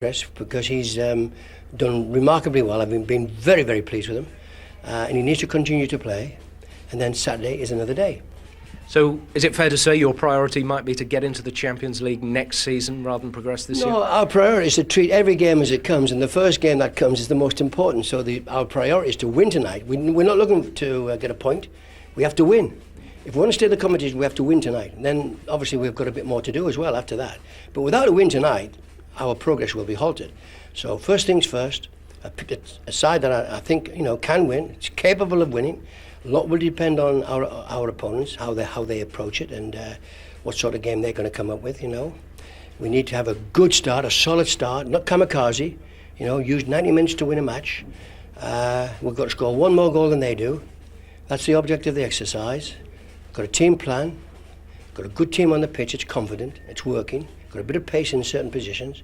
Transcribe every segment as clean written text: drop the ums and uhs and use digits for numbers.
because he's done remarkably well. I've been very, very pleased with him, and he needs to continue to play. And then Saturday is another day. So, is it fair to say your priority might be to get into the Champions League next season rather than progress this year? No, our priority is to treat every game as it comes, and the first game that comes is the most important. So our priority is to win tonight. We're not looking to get a point. We have to win. If we want to stay in the competition, we have to win tonight. And then, obviously, we've got a bit more to do as well after that. But without a win tonight, our progress will be halted. So first things first, I picked a side that I think can win. It's capable of winning. A lot will depend on our opponents, how they approach it, and what sort of game they're going to come up with. We need to have a good start, a solid start, not kamikaze. Use 90 minutes to win a match. We've got to score one more goal than they do. That's the objective of the exercise. Got a team plan. Got a good team on the pitch. It's confident. It's working. Got a bit of pace in certain positions,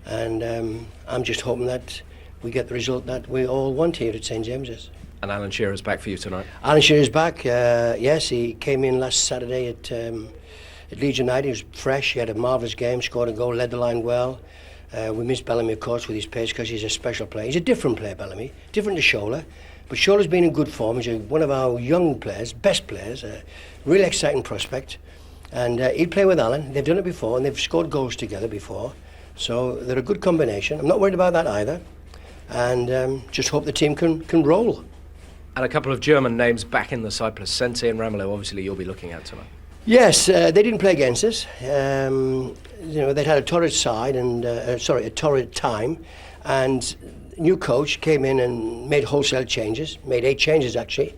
and I'm just hoping that we get the result that we all want here at St James's. And Alan Shearer's back for you tonight? Alan Shearer's back, yes. He came in last Saturday at Leeds United. He was fresh. He had a marvellous game, scored a goal, led the line well. We missed Bellamy, of course, with his pace because he's a special player. He's a different player, Bellamy, different to Shola. But Shola's been in good form. He's one of our young players, best players, a really exciting prospect. And he'd play with Alan. They've done it before, and they've scored goals together before. So they're a good combination. I'm not worried about that either. And just hope the team can roll. And a couple of German names back in the side, Placente and Ramelow, obviously you'll be looking at tonight. Yes, they didn't play against us. They'd had a torrid side and a torrid time, and new coach came in and made wholesale changes. Made 8 changes actually.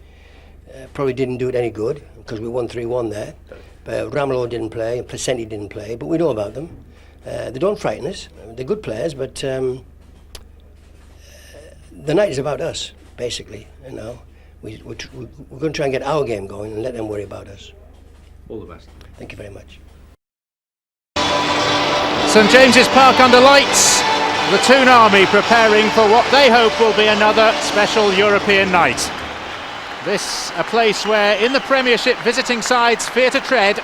Probably didn't do it any good because we won 3-1 there. But Ramelow didn't play, Placente didn't play, but we know about them. They don't frighten us. They're good players, but the night is about us. Basically, we're going to try and get our game going and let them worry about us. All the best. Thank you very much. St James's Park under lights. The Toon Army preparing for what they hope will be another special European night. This a place where in the Premiership visiting sides fear to tread.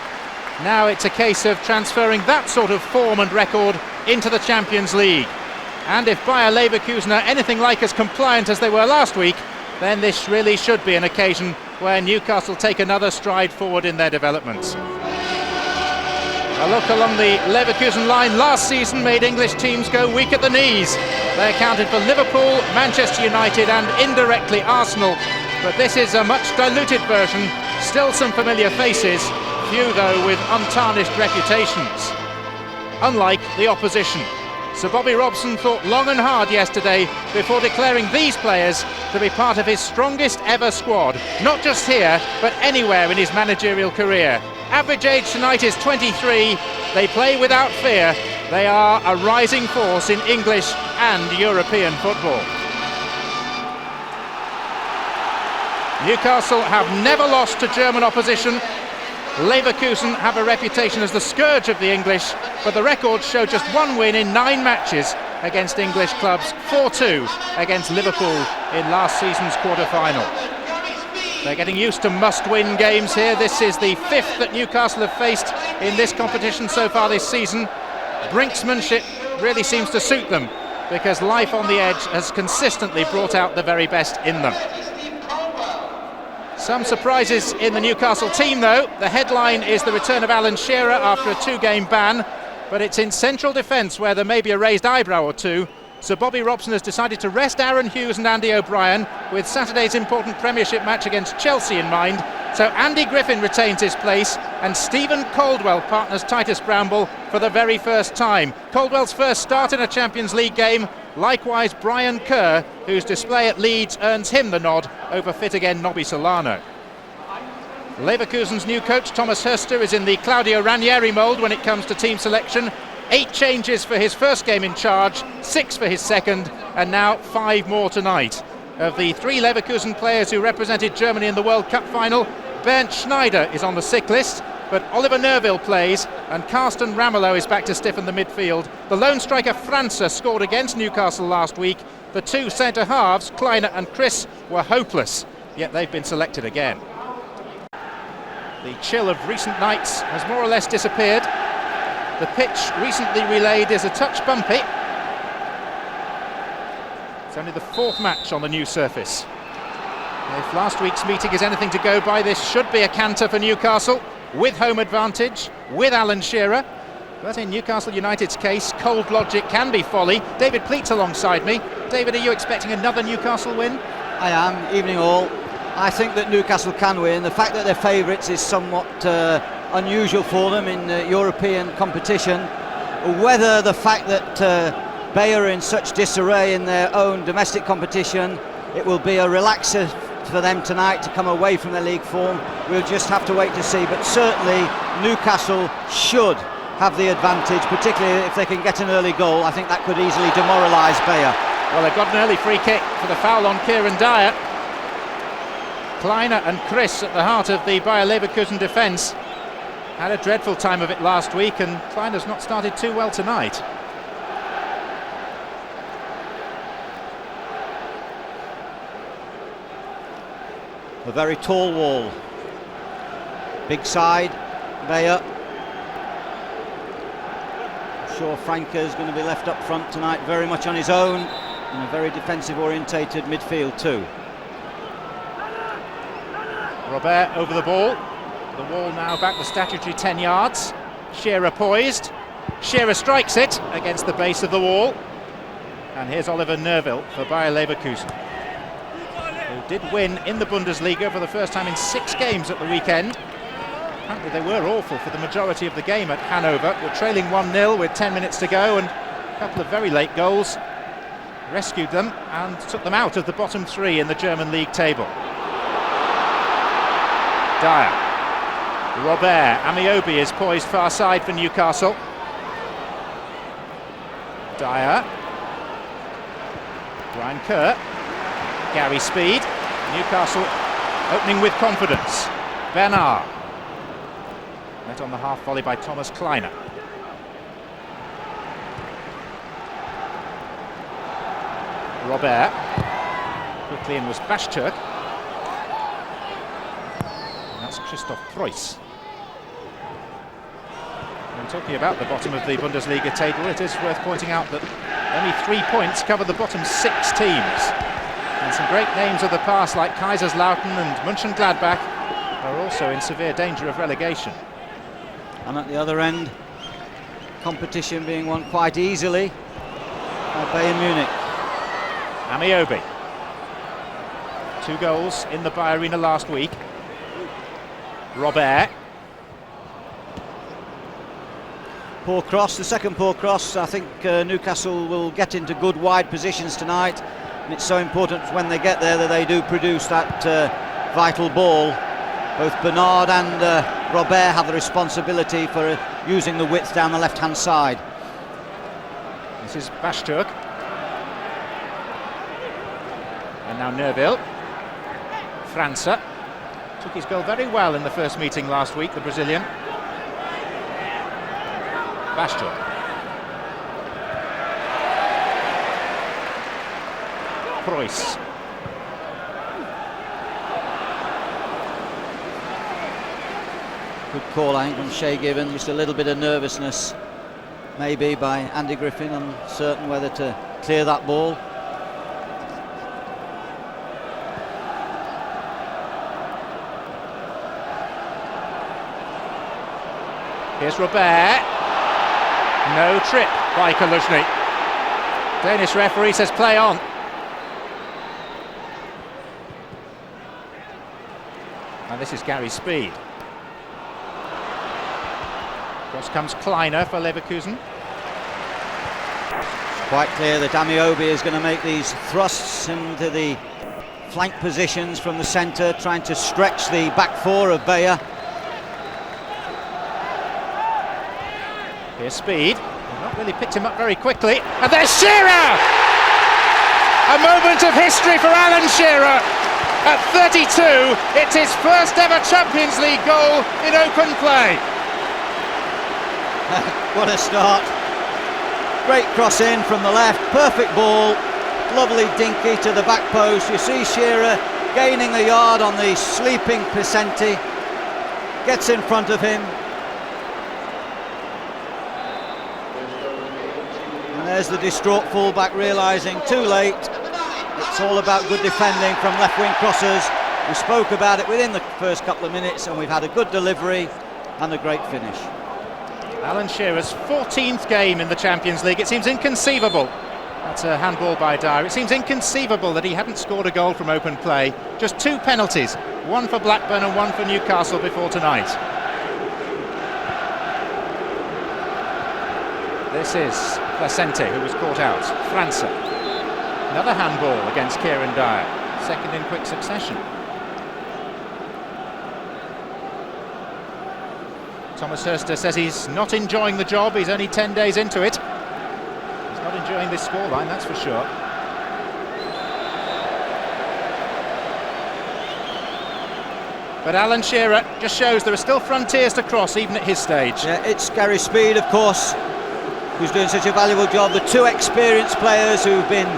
Now it's a case of transferring that sort of form and record into the Champions League. And if Bayer Leverkusen are anything like as compliant as they were last week, then this really should be an occasion where Newcastle take another stride forward in their developments. A look along the Leverkusen line last season made English teams go weak at the knees. They accounted for Liverpool, Manchester United and indirectly Arsenal. But this is a much diluted version, still some familiar faces, few though with untarnished reputations. Unlike the opposition. Sir Bobby Robson thought long and hard yesterday before declaring these players to be part of his strongest ever squad, not just here, but anywhere in his managerial career. Average age tonight is 23, they play without fear, they are a rising force in English and European football. Newcastle have never lost to German opposition. Leverkusen have a reputation as the scourge of the English, but the records show just one win in 9 matches against English clubs, 4-2 against Liverpool in last season's quarter-final. They're getting used to must-win games here. This is the 5th that Newcastle have faced in this competition so far this season. Brinksmanship really seems to suit them because life on the edge has consistently brought out the very best in them. Some surprises in the Newcastle team though. The headline is the return of Alan Shearer after a 2-game ban, but it's in central defence where there may be a raised eyebrow or two. Sir Bobby Robson has decided to rest Aaron Hughes and Andy O'Brien with Saturday's important Premiership match against Chelsea in mind. So Andy Griffin retains his place and Stephen Caldwell partners Titus Bramble for the very first time. Caldwell's first start in a Champions League game. Likewise Brian Kerr, whose display at Leeds earns him the nod over fit-again Nobby Solano. Leverkusen's new coach Thomas Höster is in the Claudio Ranieri mould when it comes to team selection. 8 changes for his first game in charge, 6 for his second, and now 5 more tonight. Of the 3 Leverkusen players who represented Germany in the World Cup final, Bernd Schneider is on the sick list, but Oliver Nerville plays and Carsten Ramelow is back to stiffen the midfield. The lone striker França scored against Newcastle last week. The 2 centre-halves, Kleiner and Chris, were hopeless, yet they've been selected again. The chill of recent nights has more or less disappeared. The pitch recently relayed is a touch bumpy, It's only the 4th match on the new surface. If last week's meeting is anything to go by, this should be a canter for Newcastle, with home advantage, with Alan Shearer. But in Newcastle United's case, cold logic can be folly. David Pleats alongside me. David, are you expecting another Newcastle win? I am. Evening all. I think that Newcastle can win. The fact that they're favourites is somewhat unusual for them in European competition. Whether the fact that Bayer are in such disarray in their own domestic competition, it will be a relaxer for them tonight to come away from their league form, we'll just have to wait to see. But certainly Newcastle should have the advantage, particularly if they can get an early goal. I think that could easily demoralise Bayer. Well, they've got an early free kick for the foul on Kieran Dyer. Kleiner and Chris at the heart of the Bayer Leverkusen defence. Had a dreadful time of it last week, and Kleiner's not started too well tonight. A very tall wall. Big side, Bayer. I'm sure Franca's going to be left up front tonight, very much on his own, in a very defensive orientated midfield too. Robert over the ball. The wall now back the statutory 10 yards. Shearer poised. Shearer strikes it against the base of the wall. And here's Oliver Nerville for Bayer Leverkusen, who did win in the Bundesliga for the first time in 6 games at the weekend. Apparently they were awful for the majority of the game at Hanover. Were trailing 1-0 with 10 minutes to go, and a couple of very late goals rescued them and took them out of the bottom 3 in the German league table. Dyer. Robert. Amiobi is poised far side for Newcastle. Dyer. Brian Kerr. Gary Speed. Newcastle opening with confidence. Bernard. Met on the half volley by Thomas Kleiner. Robert. Quickly in was Bashturk. And that's Christoph Preuss. And talking about the bottom of the Bundesliga table, it is worth pointing out that only 3 points cover the bottom 6 teams. And some great names of the past like Kaiserslautern and Mönchengladbach are also in severe danger of relegation. And at the other end, competition being won quite easily by Bayern Munich. Amiobi. 2 goals in the Bayer Arena last week. Robert. Poor cross, the second poor cross. I think Newcastle will get into good wide positions tonight, and it's so important when they get there that they do produce that vital ball. Both Bernard and Robert have the responsibility for using the width down the left-hand side. This is Bashturk. And now Nerville. França took his goal very well in the first meeting last week, the Brazilian. Bashturk. Preuss. Good call, I think, from Shea Given. Just a little bit of nervousness, maybe, by Andy Griffin, uncertain whether to clear that ball. Here's Robert. No trip by Kaluzhny. Danish referee says play on. And this is Gary Speed. Cross comes Kleiner for Leverkusen. It's quite clear that Amiobi is going to make these thrusts into the flank positions from the centre, trying to stretch the back 4 of Bayer. Here's Speed. They've not really picked him up very quickly. And there's Shearer! A moment of history for Alan Shearer. At 32, it's his first ever Champions League goal in open play. What a start. Great cross in from the left, perfect ball, lovely dinky to the back post. You see Shearer gaining a yard on the sleeping Pisenti, gets in front of him. And there's the distraught fullback realising too late It's all about good defending from left wing crosses. We spoke about it within the first couple of minutes, and we've had a good delivery and a great finish. Alan Shearer's 14th game in the Champions League. It seems inconceivable. That's a handball by Dyer. It seems inconceivable that he hadn't scored a goal from open play. Just 2 penalties, one for Blackburn and one for Newcastle before tonight. This is Placente, who was caught out. França. Another handball against Kieran Dyer. Second in quick succession. Thomas Hurster says he's not enjoying the job. He's only 10 days into it. He's not enjoying this scoreline, that's for sure. But Alan Shearer just shows there are still frontiers to cross, even at his stage. Yeah, it's Gary Speed, of course, who's doing such a valuable job. The 2 experienced players who've been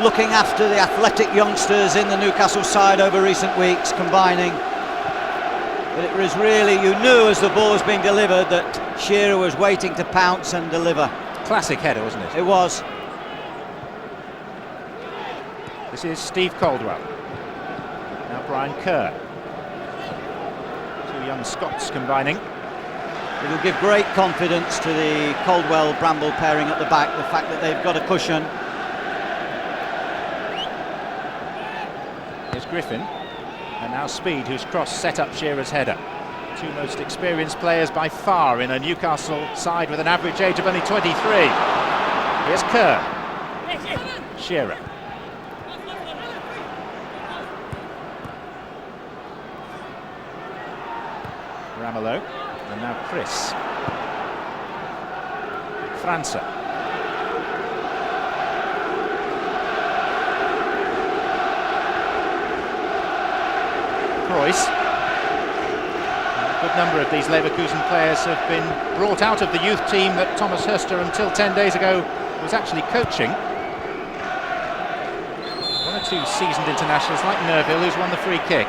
looking after the athletic youngsters in the Newcastle side over recent weeks, combining. But it was really, you knew as the ball was being delivered that Shearer was waiting to pounce and deliver. Classic header, wasn't it? It was. This is Steve Caldwell. Now Brian Kerr. 2 young Scots combining. It will give great confidence to the Caldwell-Bramble pairing at the back, the fact that they've got a cushion. Here's Griffin. And now Speed, who's set up Shearer's header. 2 most experienced players by far in a Newcastle side with an average age of only 23. Here's Kerr. Shearer. Ramelow. And now Chris. França. Preuss. A good number of these Leverkusen players have been brought out of the youth team that Thomas Hurster until 10 days ago was actually coaching. 1 or 2 seasoned internationals like Nerville, who's won the free kick.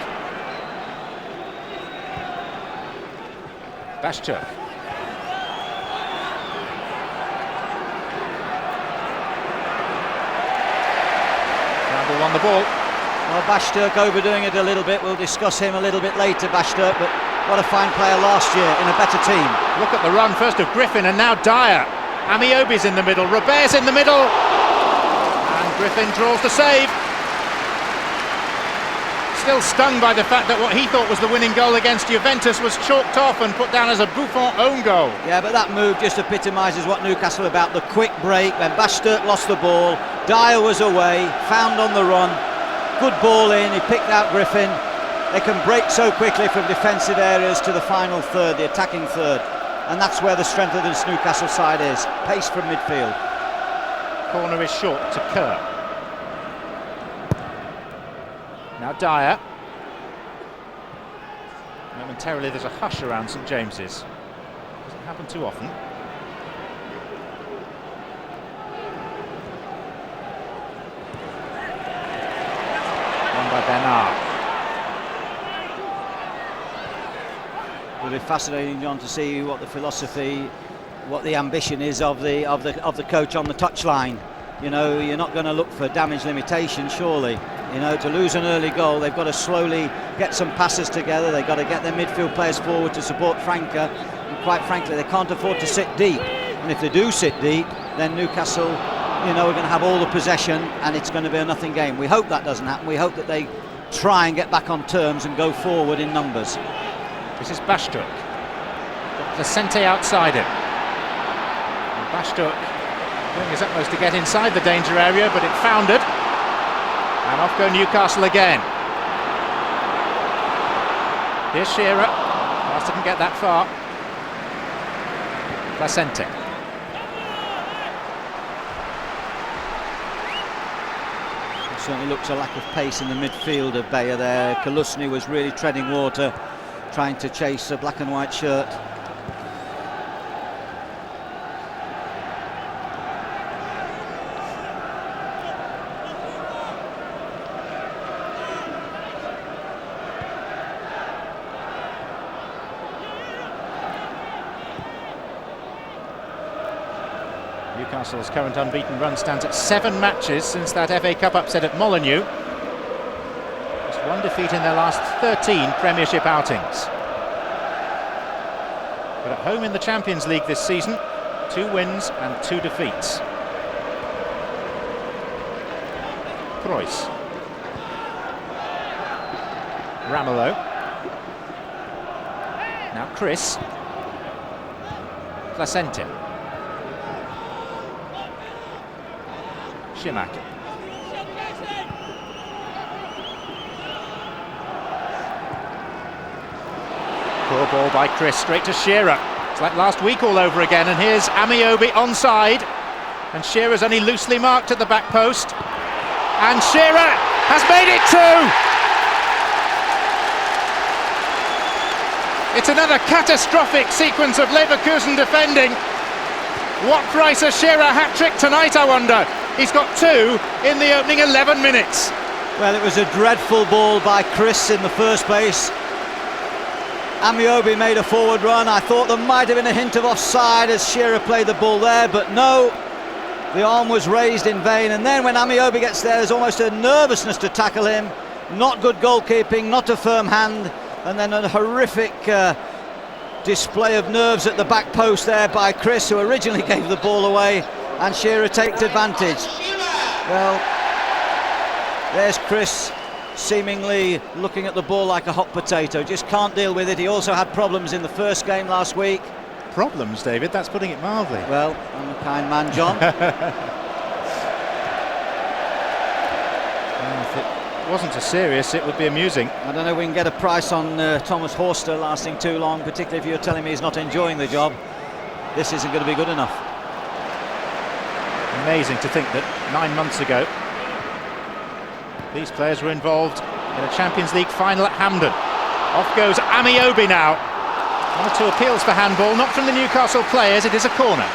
Bashtur. Randall on the ball. Well, Bashturk overdoing it a little bit. We'll discuss him a little bit later, Bashturk, but what a fine player last year in a better team. Look at the run first of Griffin and now Dyer. Amiobi's in the middle, Robert's in the middle. And Griffin draws the save. Still stung by the fact that what he thought was the winning goal against Juventus was chalked off and put down as a Buffon own goal. Yeah, but that move just epitomises what Newcastle are about, the quick break. When Bashturk lost the ball, Dyer was away, found on the run. Good ball in, he picked out Griffin. They can break so quickly from defensive areas to the final third, the attacking third. And that's where the strength of this Newcastle side is. Pace from midfield. Corner is short to Kerr. Now Dyer. Momentarily there's a hush around St James's. Doesn't happen too often. Won by Bernard. It'll be fascinating, John, to see what the philosophy, what the ambition is of the coach on the touchline. You know, you're not going to look for damage limitation, surely. You know, to lose an early goal, they've got to slowly get some passes together. They've got to get their midfield players forward to support Franca. And quite frankly, they can't afford to sit deep. And if they do sit deep, then Newcastle, you know, are going to have all the possession, and it's going to be a nothing game. We hope that doesn't happen. We hope that they try and get back on terms and go forward in numbers. This is Bashturk. Got Placente outside him. And Bashturk doing his utmost to get inside the danger area, but it foundered. And off go Newcastle again. Here's Shearer. Pass didn't get that far. Placente. It certainly looks a lack of pace in the midfield of Bayer there. Kalusny was really treading water, trying to chase a black and white shirt. Newcastle's current unbeaten run stands at 7 matches since that FA Cup upset at Molineux. Just 1 defeat in their last 13 Premiership outings. But at home in the Champions League this season, 2 wins and 2 defeats. Preuss. Ramelow. Now Chris. Placente. Shimak. Poor ball by Chris, straight to Shearer. It's like last week all over again, and here's Amiobi onside. And Shearer's only loosely marked at the back post. And Shearer has made it 2! It's another catastrophic sequence of Leverkusen defending. What price a Shearer hat-trick tonight, I wonder? He's got 2 in the opening 11 minutes. Well, it was a dreadful ball by Chris in the first place. Amiobi made a forward run. I thought there might have been a hint of offside as Shearer played the ball there, but no. The arm was raised in vain, and then when Amiobi gets there, there's almost a nervousness to tackle him. Not good goalkeeping, not a firm hand, and then a horrific display of nerves at the back post there by Chris, who originally gave the ball away, and Shearer takes advantage. Well, there's Chris seemingly looking at the ball like a hot potato, just can't deal with it. He also had problems in the first game last week. Problems, David? That's putting it mildly. Well, I'm a kind man, John. If it wasn't as serious, it would be amusing. I don't know if we can get a price on Thomas Horster lasting too long, particularly if you're telling me he's not enjoying the job. This isn't going to be good enough. Amazing to think that 9 months ago these players were involved in a Champions League final at Hampden. Off goes Amiobi now. 1 or 2 appeals for handball, not from the Newcastle players, it is a corner.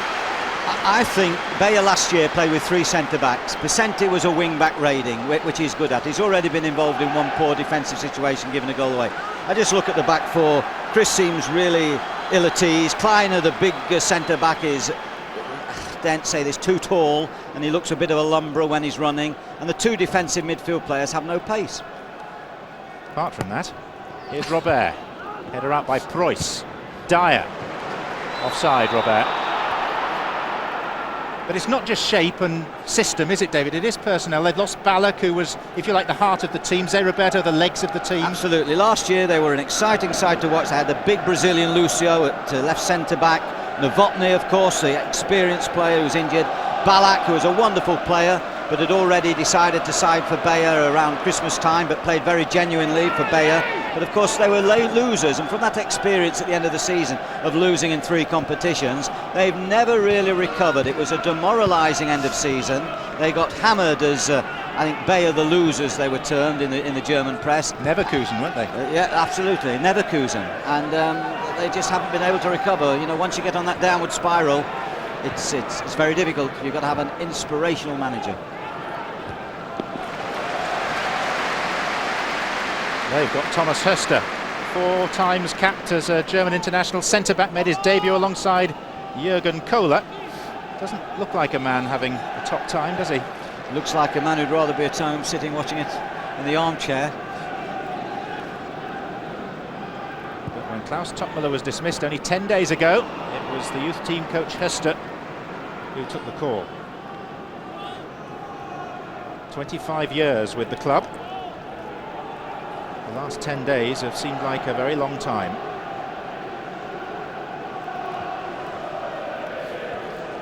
I think Bayer last year played with 3 centre-backs. Placente was a wing-back raiding, which he's good at. He's already been involved in 1 poor defensive situation, giving a goal away. I just look at the back 4. Chris seems really ill at ease. Kleiner, the big centre-back, is, don't say this, too tall, and he looks a bit of a lumberer when he's running. And the 2 defensive midfield players have no pace. Apart from that, here's Robert. Header out by Preuss. Dyer. Offside, Robert. But it's not just shape and system, is it, David? It is personnel. They've lost Ballack, who was, if you like, the heart of the team. Zé Roberto, the legs of the team. Absolutely. Last year they were an exciting side to watch. They had the big Brazilian Lucio at left centre-back. Novotny, of course, the experienced player who's injured. Ballack, who was a wonderful player, but had already decided to side for Bayer around Christmas time, but played very genuinely for Bayer. But of course they were losers, and from that experience at the end of the season of losing in 3 competitions, they've never really recovered. It was a demoralising end of season. They got hammered as I think Bayer the losers they were termed in the German press. Leverkusen, weren't they? Yeah, absolutely, Leverkusen, and they just haven't been able to recover. You know, once you get on that downward spiral, it's very difficult. You've got to have an inspirational manager. They've got Thomas Höster, 4 times capped as a German international centre-back, made his debut alongside Jürgen Kohler. Doesn't look like a man having a top time, does he? Looks like a man who'd rather be at home sitting watching it in the armchair. But when Klaus Toppmöller was dismissed only 10 days ago, it was the youth team coach Höster who took the call. 25 years with the club. The last 10 days have seemed like a very long time.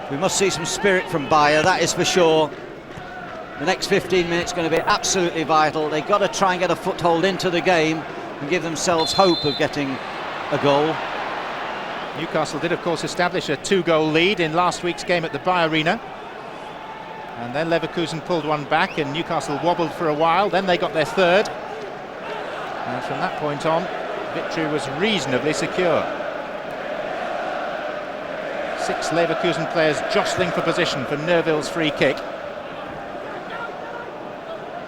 We must see some spirit from Bayer, that is for sure. The next 15 minutes going to be absolutely vital. They've got to try and get a foothold into the game and give themselves hope of getting a goal. Newcastle did, of course, establish a 2-goal lead in last week's game at the Bayer Arena. And then Leverkusen pulled one back and Newcastle wobbled for a while. Then they got their 3rd. And from that point on, victory was reasonably secure. 6 Leverkusen players jostling for position for Neuville's free kick.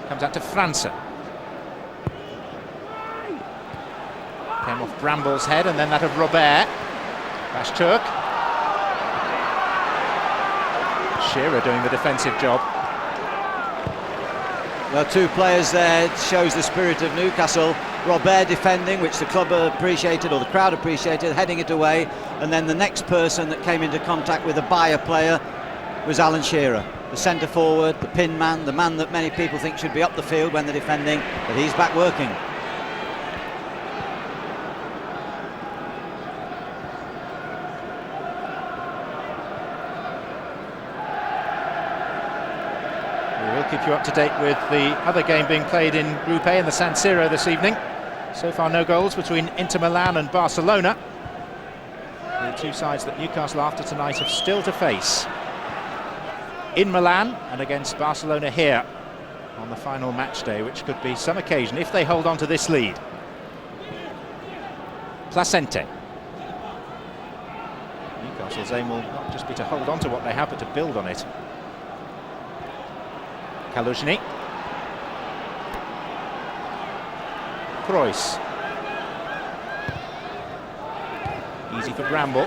Comes out to France. Came off Bramble's head and then that of Robert. Baştürk. Shearer doing the defensive job. Well, two players there, it shows the spirit of Newcastle. Robert defending, which the club appreciated, or the crowd appreciated, heading it away. And then the next person that came into contact with a Bayer player was Alan Shearer, the centre forward, the pin man, the man that many people think should be up the field when they're defending, but he's back working. We'll keep you up to date with the other game being played in Group A in the San Siro this evening. So far no goals between Inter Milan and Barcelona. The two sides that Newcastle after tonight have still to face. In Milan and against Barcelona here on the final match day, which could be some occasion if they hold on to this lead. Placente. Newcastle's aim will not just be to hold on to what they have, but to build on it. Kaluzhny. Kroos. Easy for Bramble.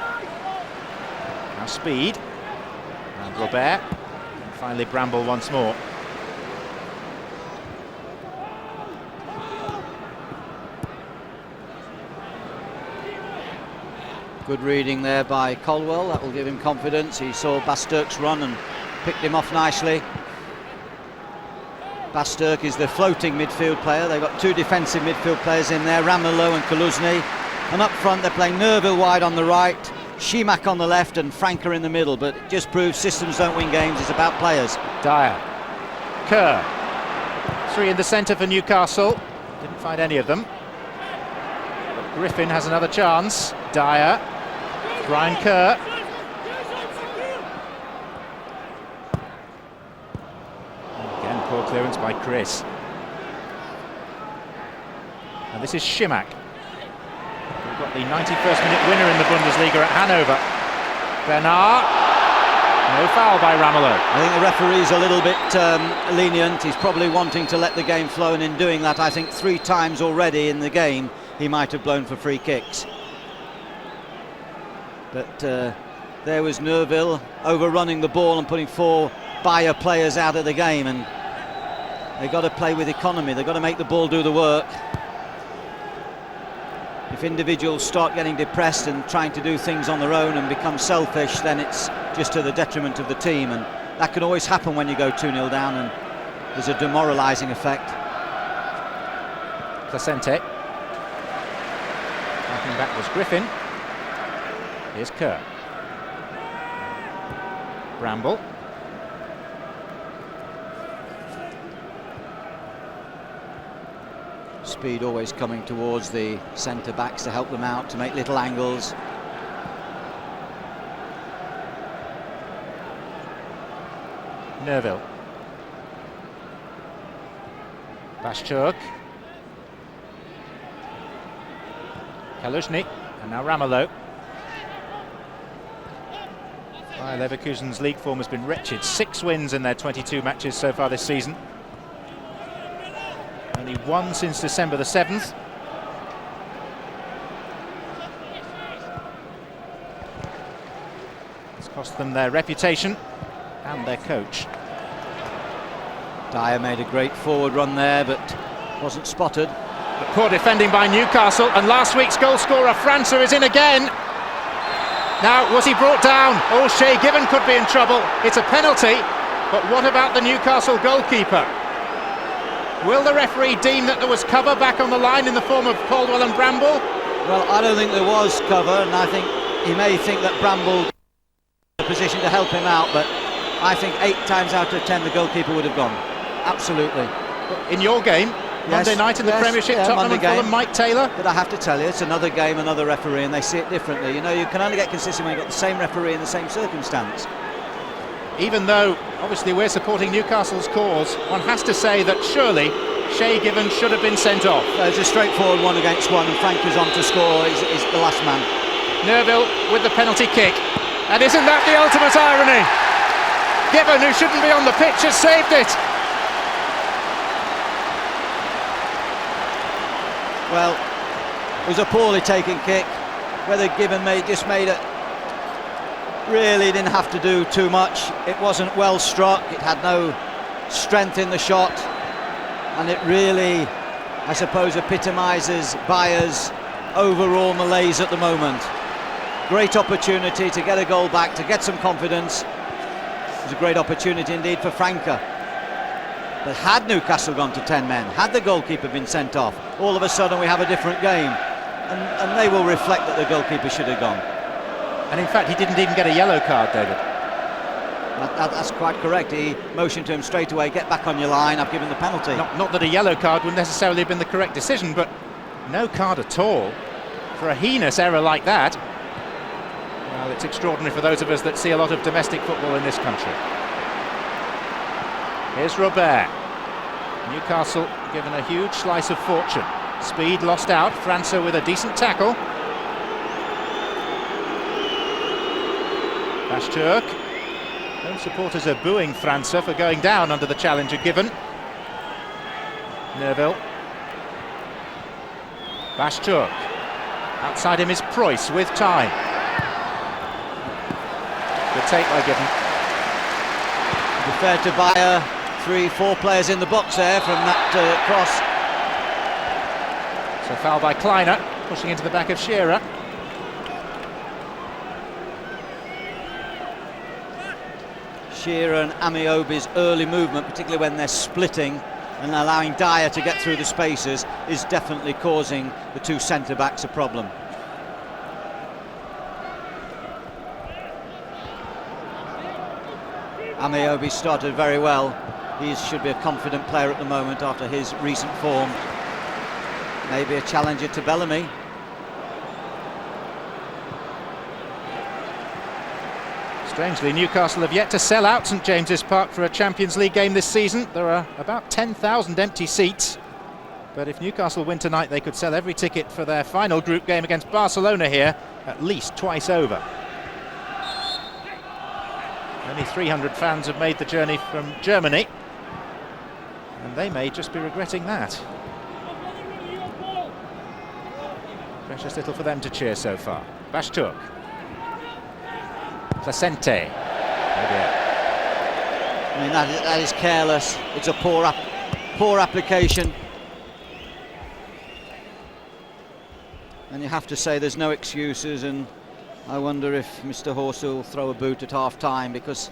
Now Speed. And Robert. And finally Bramble once more. Good reading there by Colwell, that will give him confidence. He saw Basturk's run and picked him off nicely. Basturk is the floating midfield player. They've got two defensive midfield players in there, Ramelow and Kaluzhny. And up front they're playing Nerville wide on the right, Shimak on the left and Franker in the middle. But it just proves systems don't win games, it's about players. Dyer. Kerr. Three in the centre for Newcastle. Didn't find any of them. But Griffin has another chance. Dyer. Brian Kerr. Again, poor clearance by Chris. And this is Shimak. We've got the 91st minute winner in the Bundesliga at Hanover. Bernard. No foul by Ramelow. I think the referee's a little bit lenient. He's probably wanting to let the game flow, and in doing that I think 3 times already in the game he might have blown for free kicks. But there was Nerville overrunning the ball and putting 4 Bayer players out of the game, and they've got to play with economy, they've got to make the ball do the work. If individuals start getting depressed and trying to do things on their own and become selfish, then it's just to the detriment of the team, and that can always happen when you go 2-0 down, and there's a demoralising effect. Placente. Backing back was Griffin. Here's Kerr. Bramble. Speed always coming towards the centre backs to help them out, to make little angles. Nerville. Basturk. Kaluzhny. And now Ramelow. Leverkusen's league form has been wretched. 6 wins in their 22 matches so far this season. Only 1 since December the 7th. It's cost them their reputation and their coach. Dyer made a great forward run there, but wasn't spotted. But poor defending by Newcastle, and last week's goal scorer Francer is in again. Now, was he brought down? Oh, Shay Given could be in trouble. It's a penalty, but what about the Newcastle goalkeeper? Will the referee deem that there was cover back on the line in the form of Caldwell and Bramble? Well, I don't think there was cover, and I think he may think that Bramble in a position to help him out, but I think 8 times out of 10 the goalkeeper would have gone. Absolutely. In your game, Monday night in the Premiership, Tottenham and Fulham, Mike Taylor. But I have to tell you, it's another game, another referee, and they see it differently. You know, you can only get consistent when you've got the same referee in the same circumstance. Even though, obviously, we're supporting Newcastle's cause, one has to say that surely Shay Given should have been sent off. There's a straightforward 1 against 1, and Frank is on to score. He's the last man. Nerville with the penalty kick. And isn't that the ultimate irony? Given, who shouldn't be on the pitch, has saved it. Well, it was a poorly taken kick. Whether Given just made a really didn't have to do too much. It wasn't well struck, it had no strength in the shot, and it really, I suppose, epitomises Bayer's overall malaise at the moment. Great opportunity to get a goal back, to get some confidence. It was a great opportunity indeed for Franca. But had Newcastle gone to 10 men, had the goalkeeper been sent off, all of a sudden we have a different game. And they will reflect that the goalkeeper should have gone. And in fact, he didn't even get a yellow card, David. That's quite correct. He motioned to him straight away, get back on your line, I've given the penalty. Not that a yellow card would necessarily have been the correct decision, but no card at all for a heinous error like that. Well, it's extraordinary for those of us that see a lot of domestic football in this country. Here's Robert. Newcastle given a huge slice of fortune. Speed lost out. França with a decent tackle. Bashturk. Home supporters are booing França for going down under the challenger given. Nerville. Bashturk. Outside him is Preuss with time. Good take by Given. To be fair to Bayer, 3-4 players in the box there from that cross. So foul by Kleiner, pushing into the back of Shearer. Shearer and Amiobi's early movement, particularly when they're splitting and allowing Dyer to get through the spaces, is definitely causing the two centre-backs a problem. Amiobi started very well. He should be a confident player at the moment after his recent form. Maybe a challenger to Bellamy. Strangely, Newcastle have yet to sell out St James's Park for a Champions League game this season. There are about 10,000 empty seats. But if Newcastle win tonight, they could sell every ticket for their final group game against Barcelona here at least twice over. Only 300 fans have made the journey from Germany, and they may just be regretting that. Precious little for them to cheer so far. Bashturk. Placente. Oh dear. I mean, that is careless. It's a poor application. And you have to say there's no excuses, and I wonder if Mr. Horse will throw a boot at half-time, because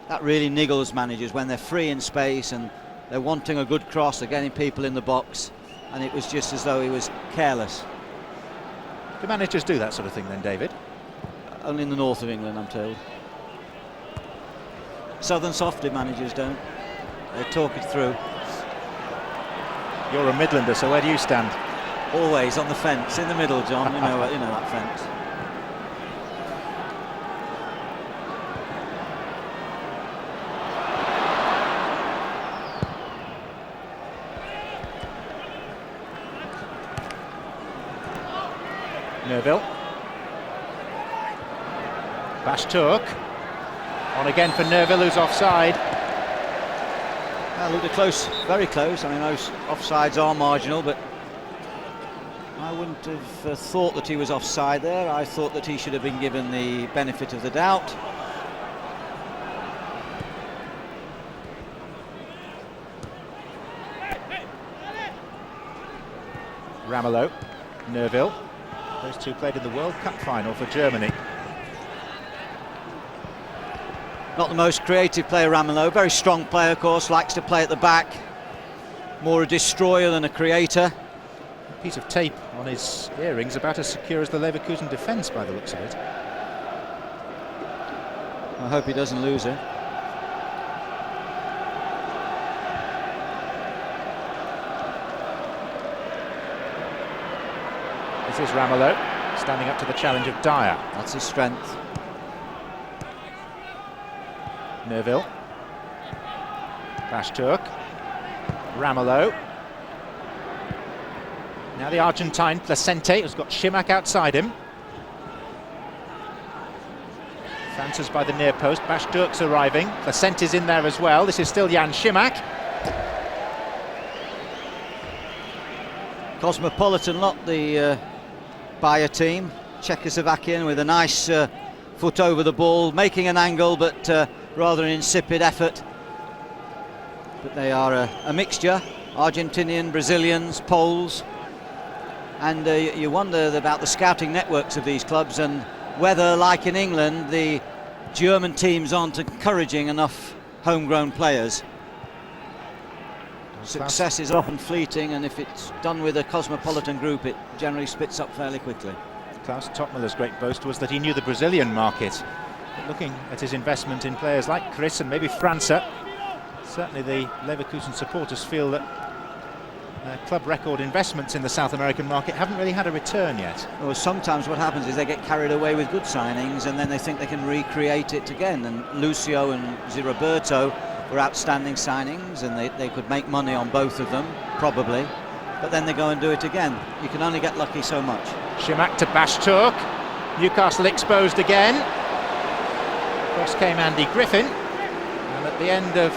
that really niggles managers when they're free in space and they're wanting a good cross, they're getting people in the box, and it was just as though he was careless. Do managers do that sort of thing then, David? Only in the north of England, I'm told. Southern softy managers don't. They talk it through. You're a Midlander, so where do you stand? Always on the fence, in the middle, John. You know that fence. Nerville. Bashturk. On again for Nerville, who's offside. Looked close, very close. I mean, those offsides are marginal, but I wouldn't have thought that he was offside there. I thought that he should have been given the benefit of the doubt. Ramelow. Nerville. Those two played in the World Cup final for Germany. Not the most creative player, Ramelow. Very strong player, of course, likes to play at the back. More a destroyer than a creator. A piece of tape on his earrings, about as secure as the Leverkusen defence by the looks of it. I hope he doesn't lose it. This is Ramelow, standing up to the challenge of Dyer. That's his strength. Nerville. Bashturk. Ramelow. Now the Argentine, Placente, who's got Šimak outside him. France's by the near post. Bashturk's arriving. Placente's in there as well. This is still Jan Šimak. Cosmopolitan lot, the Bayer team. Czechoslovakian with a nice foot over the ball, making an angle, but rather an insipid effort. But they are a mixture, Argentinian, Brazilians, Poles, and you wonder about the scouting networks of these clubs and whether, like in England, the German teams aren't encouraging enough homegrown players. Success is often fleeting, and if it's done with a cosmopolitan group, it generally spits up fairly quickly. Klaus Toppmüller's great boast was that he knew the Brazilian market. But looking at his investment in players like Chris and maybe França, certainly the Leverkusen supporters feel that club record investments in the South American market haven't really had a return yet. Well, sometimes what happens is they get carried away with good signings and then they think they can recreate it again. And Lucio and Roberto were outstanding signings, and they could make money on both of them, probably. But then they go and do it again. You can only get lucky so much. Shimak to Bashturk. Newcastle exposed again. Cross came Andy Griffin. And at the end of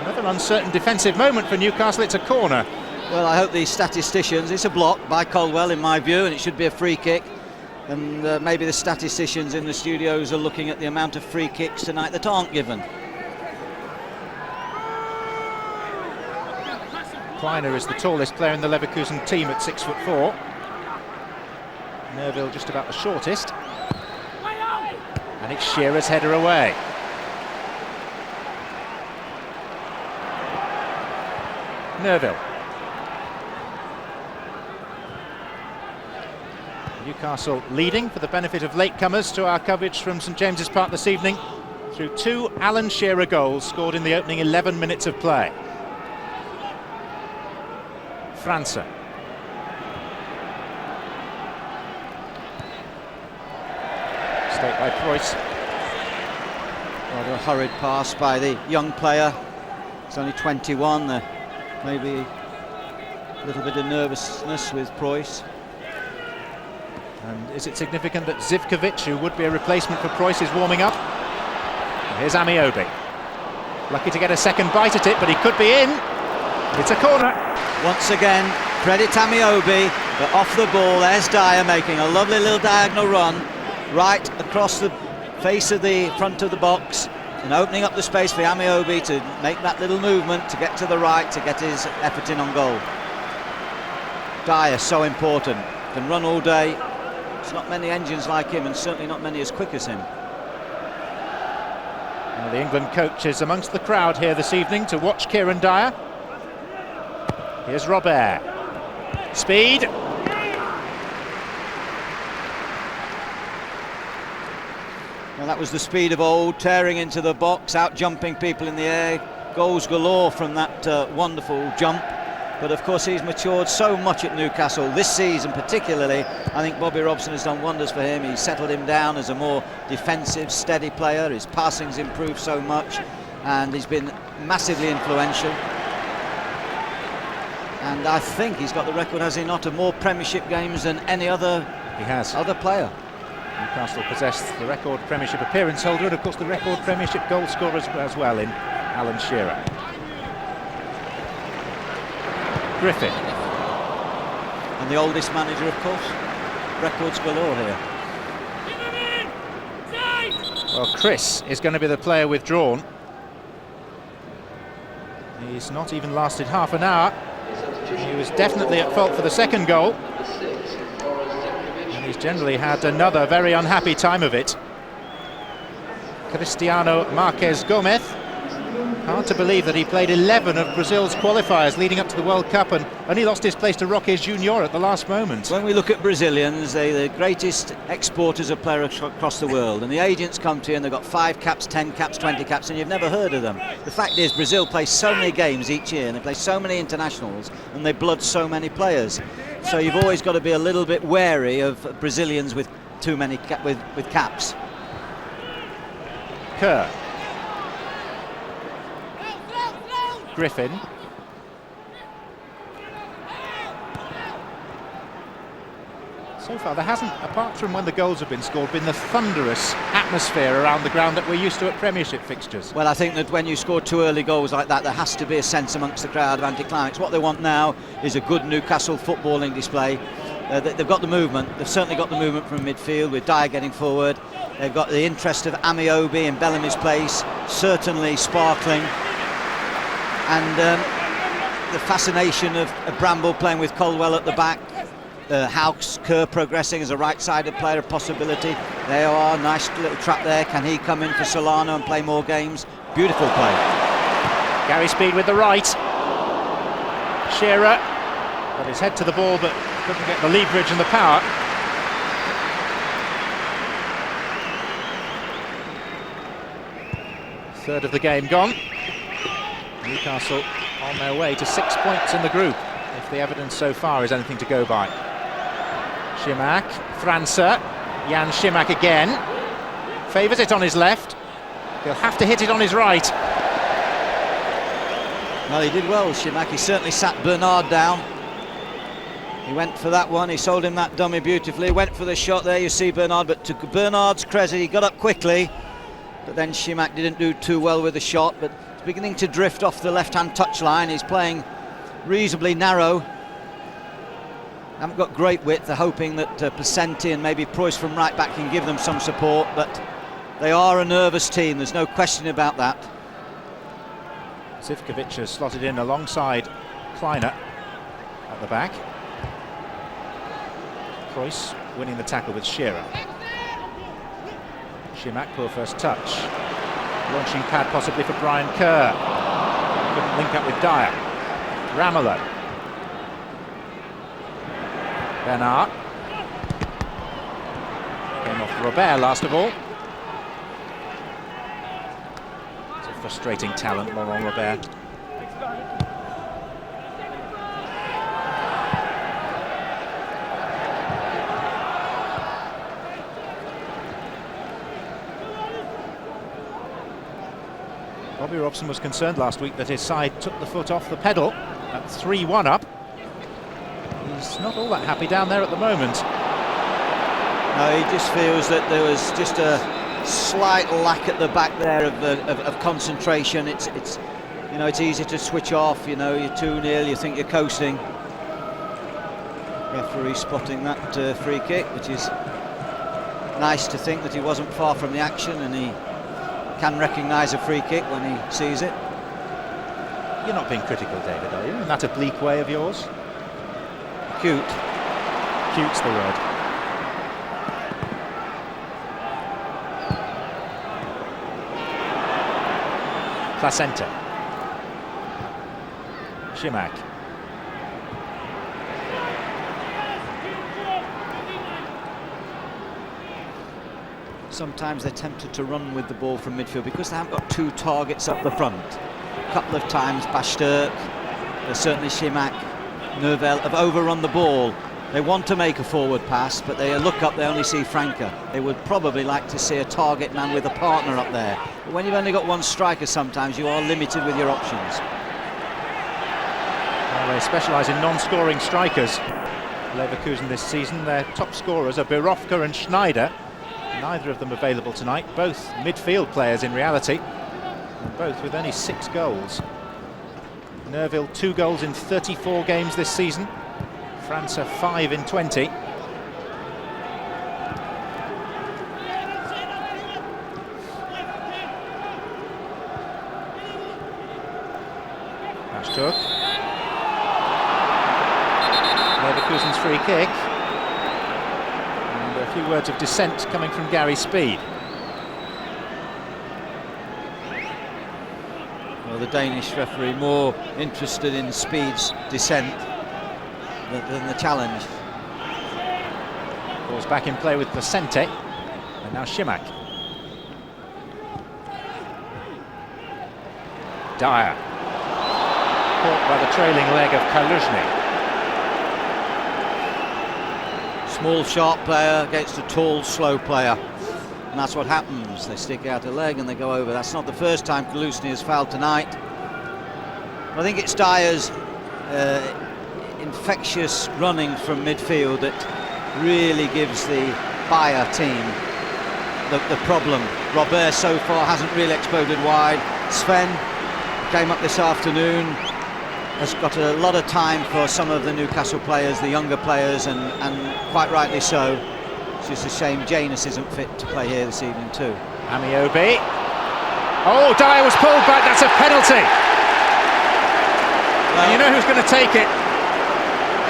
another uncertain defensive moment for Newcastle, it's a corner. Well, I hope the statisticians, it's a block by Colwell in my view, and it should be a free kick. And maybe the statisticians in the studios are looking at the amount of free kicks tonight that aren't given. Kleiner is the tallest player in the Leverkusen team at 6'4". Nerville just about the shortest. And it's Shearer's header away. Nerville. Newcastle leading for the benefit of latecomers to our coverage from St James's Park this evening through 2 Alan Shearer goals scored in the opening 11 minutes of play. França. Stake by Preuss. Rather a hurried pass by the young player. He's only 21. Maybe a little bit of nervousness with Preuss. And is it significant that Zivkovic, who would be a replacement for Preuss, is warming up? Here's Amiobi. Lucky to get a second bite at it, but he could be in. It's a corner. Once again, credit Amiobi, but off the ball, there's Dyer making a lovely little diagonal run right across the face of the front of the box and opening up the space for Amiobi to make that little movement to get to the right to get his effort in on goal. Dyer, so important, can run all day. There's not many engines like him, and certainly not many as quick as him. Well, the England coach is amongst the crowd here this evening to watch Kieran Dyer. Here's Robert. Speed. Well, that was the speed of old, tearing into the box, out jumping people in the air. Goals galore from that wonderful jump. But of course he's matured so much at Newcastle this season particularly. I think Bobby Robson has done wonders for him. He's settled him down as a more defensive, steady player. His passing's improved so much and he's been massively influential. And I think he's got the record, has he not, of more Premiership games than any other player. Newcastle possessed the record Premiership appearance holder and of course the record Premiership goal scorer as well in Alan Shearer. Griffin. And the oldest manager, of course. Records galore here. Well, Chris is going to be the player withdrawn. He's not even lasted half an hour. He was definitely at fault for the second goal. And he's generally had another very unhappy time of it. Cristiano Marques Gomez. Hard to believe that he played 11 of Brazil's qualifiers leading up to the World Cup and only lost his place to Roque Junior at the last moment. When we look at Brazilians, they're the greatest exporters of players across the world, and the agents come to you and they've got 5 caps, 10 caps, 20 caps, and you've never heard of them. The fact is, Brazil plays so many games each year and they play so many internationals and they blood so many players. So you've always got to be a little bit wary of Brazilians with too many with caps. Kerr. Griffin. So far there hasn't, apart from when the goals have been scored, been the thunderous atmosphere around the ground that we're used to at Premiership fixtures. Well, I think that when you score 2 early goals like that, there has to be a sense amongst the crowd of anticlimax. What they want now is a good Newcastle footballing display. They've got the movement. They've certainly got the movement from midfield with Dyer getting forward. They've got the interest of Amiobi in Bellamy's place, certainly sparkling. And the fascination of Bramble playing with Colwell at the back. Hauck's Kerr progressing as a right-sided player, a possibility. There are, nice little trap there. Can he come in for Solano and play more games? Beautiful play. Gary Speed with the right. Shearer got his head to the ball but couldn't get the leverage and the power. Third of the game gone. Newcastle on their way to 6 points in the group, if the evidence so far is anything to go by. Schimak, França, Jan Schimak again. Favours it on his left. He'll have to hit it on his right. Well, he did well, Schimak. He certainly sat Bernard down. He went for that one. He sold him that dummy beautifully. Went for the shot there, you see Bernard, but to Bernard's credit, he got up quickly. But then Schimak didn't do too well with the shot, but it's beginning to drift off the left-hand touchline. He's playing reasonably narrow. Haven't got great width. They're hoping that Placenti and maybe Preuss from right back can give them some support, but they are a nervous team, there's no question about that. Zivkovic has slotted in alongside Kleiner at the back. Preuss winning the tackle with Shearer. Schimak, poor first touch. Launching pad possibly for Brian Kerr. Couldn't link up with Dyer. Ramelow. Bernard. Came off Robert last of all. It's a frustrating talent, Laurent Robert. Bobby Robson was concerned last week that his side took the foot off the pedal at 3-1 up. He's not all that happy down there at the moment. No, he just feels that there was just a slight lack at the back there of concentration. It's you know, it's easy to switch off. You know, you're 2-0, you think you're coasting. Referee spotting that free kick, which is nice to think that he wasn't far from the action and he can recognise a free kick when he sees it. You're not being critical, David, are you? In that oblique way of yours? Cute. Cute's the word. Placenta. Schimak. Sometimes they're tempted to run with the ball from midfield because they haven't got two targets up the front. A couple of times Bashturk, certainly Schimak, Neuvel have overrun the ball. They want to make a forward pass, but they look up, they only see Franca. They would probably like to see a target man with a partner up there. But when you've only got one striker, sometimes you are limited with your options. Well, they specialise in non-scoring strikers. Leverkusen this season, their top scorers are Birovka and Schneider. Neither of them available tonight, both midfield players in reality, and both with only 6 goals. Nerville 2 goals in 34 games this season, França 5 in 20. Bashturk. Leverkusen's free kick. And a few words of dissent coming from Gary Speed. Well, the Danish referee more interested in Speed's dissent than the challenge. Ball's back in play with Placente, and now Schimak. Dyer. Caught by the trailing leg of Kaluzhny. Small, sharp player against a tall, slow player. And that's what happens. They stick out a leg and they go over. That's not the first time Kaluzhny has fouled tonight. I think it's Dyer's infectious running from midfield that really gives the Bayer team the problem. Robert so far hasn't really exploded wide. Sven came up this afternoon, has got a lot of time for some of the Newcastle players, the younger players, and quite rightly so. It's just a shame Janus isn't fit to play here this evening too. Amiobi. Oh, Dyer was pulled back, that's a penalty. Well, And you know who's going to take it?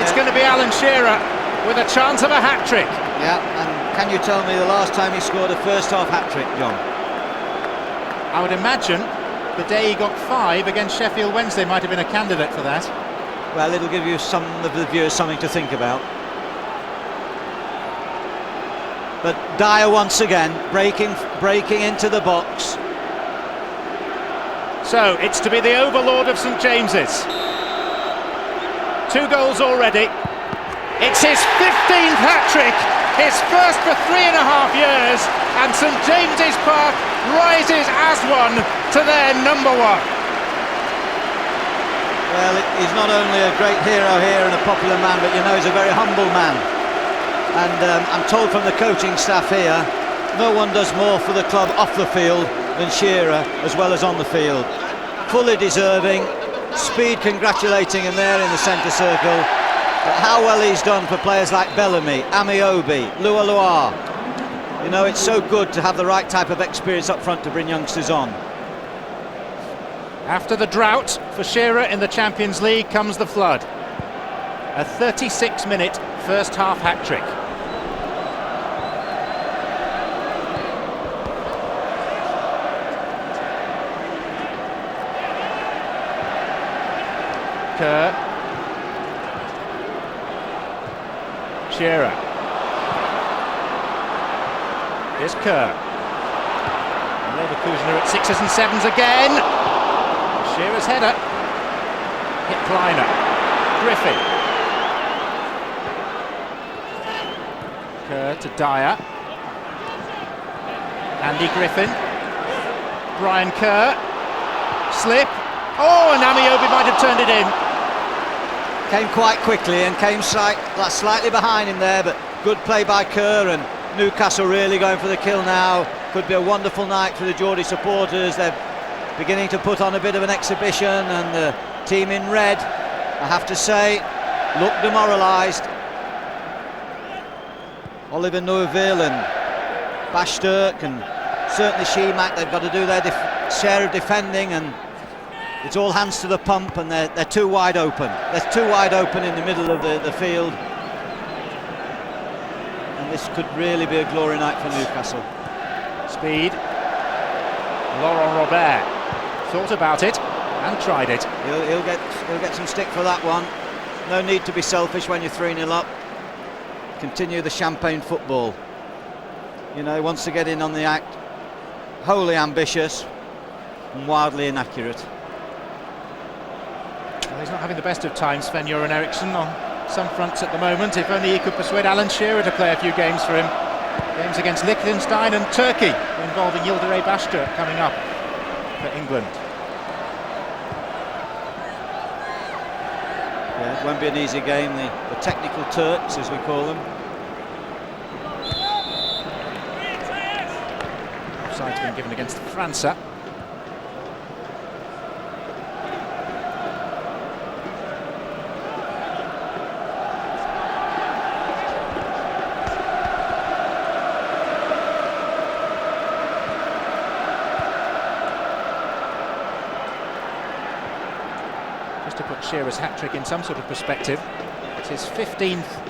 It's going to be Alan Shearer with a chance of a hat-trick. Yeah, and can you tell me the last time he scored a first-half hat-trick, John? I would imagine the day he got 5 against Sheffield Wednesday might have been a candidate for that. Well, it'll give you some of the viewers something to think about. But Dyer once again breaking into the box. So it's to be the overlord of St James's. 2 goals already. It's his 15th hat-trick, his first for 3.5 years, and St James's Park rises as one to their number 1. Well, he's not only a great hero here and a popular man, but you know he's a very humble man. And I'm told from the coaching staff here, no one does more for the club off the field than Shearer, as well as on the field. Fully deserving. Speed congratulating him there in the centre circle. But how well he's done for players like Bellamy, Amiobi, Lualua. You know, it's so good to have the right type of experience up front to bring youngsters on. After the drought for Shearer in the Champions League comes the flood. A 36-minute first-half hat-trick. Kerr. Shearer. Here's Kerr. And Leverkusen are at 6s and 7s again. Shearer's header. Hit Kleiner. Griffin. Kerr to Dyer. Andy Griffin. Brian Kerr. Slip. Oh, and Amiobi might have turned it in. Came quite quickly and came slightly behind him there, but good play by Kerr, and Newcastle really going for the kill now. Could be a wonderful night for the Geordie supporters. They're beginning to put on a bit of an exhibition, and the team in red, I have to say, look demoralised. Oliver Neuville and Bashturk and certainly Shemak, they've got to do their share of defending, and it's all hands to the pump, and they're too wide open. They're too wide open in the middle of the field. And this could really be a glory night for Newcastle. Speed. Laurent Robert thought about it and tried it. He'll get some stick for that one. No need to be selfish when you're 3-0 up. Continue the champagne football. You know, he wants to get in on the act. Wholly ambitious and wildly inaccurate. Well, he's not having the best of times, Sven-Göran Eriksson, on some fronts at the moment. If only he could persuade Alan Shearer to play a few games for him. Games against Liechtenstein and Turkey, involving Yildiray Bashtur coming up for England. Yeah, it won't be an easy game, the technical Turks, as we call them. Offside's been given against França. To put Shearer's hat-trick in some sort of perspective, it's his 15th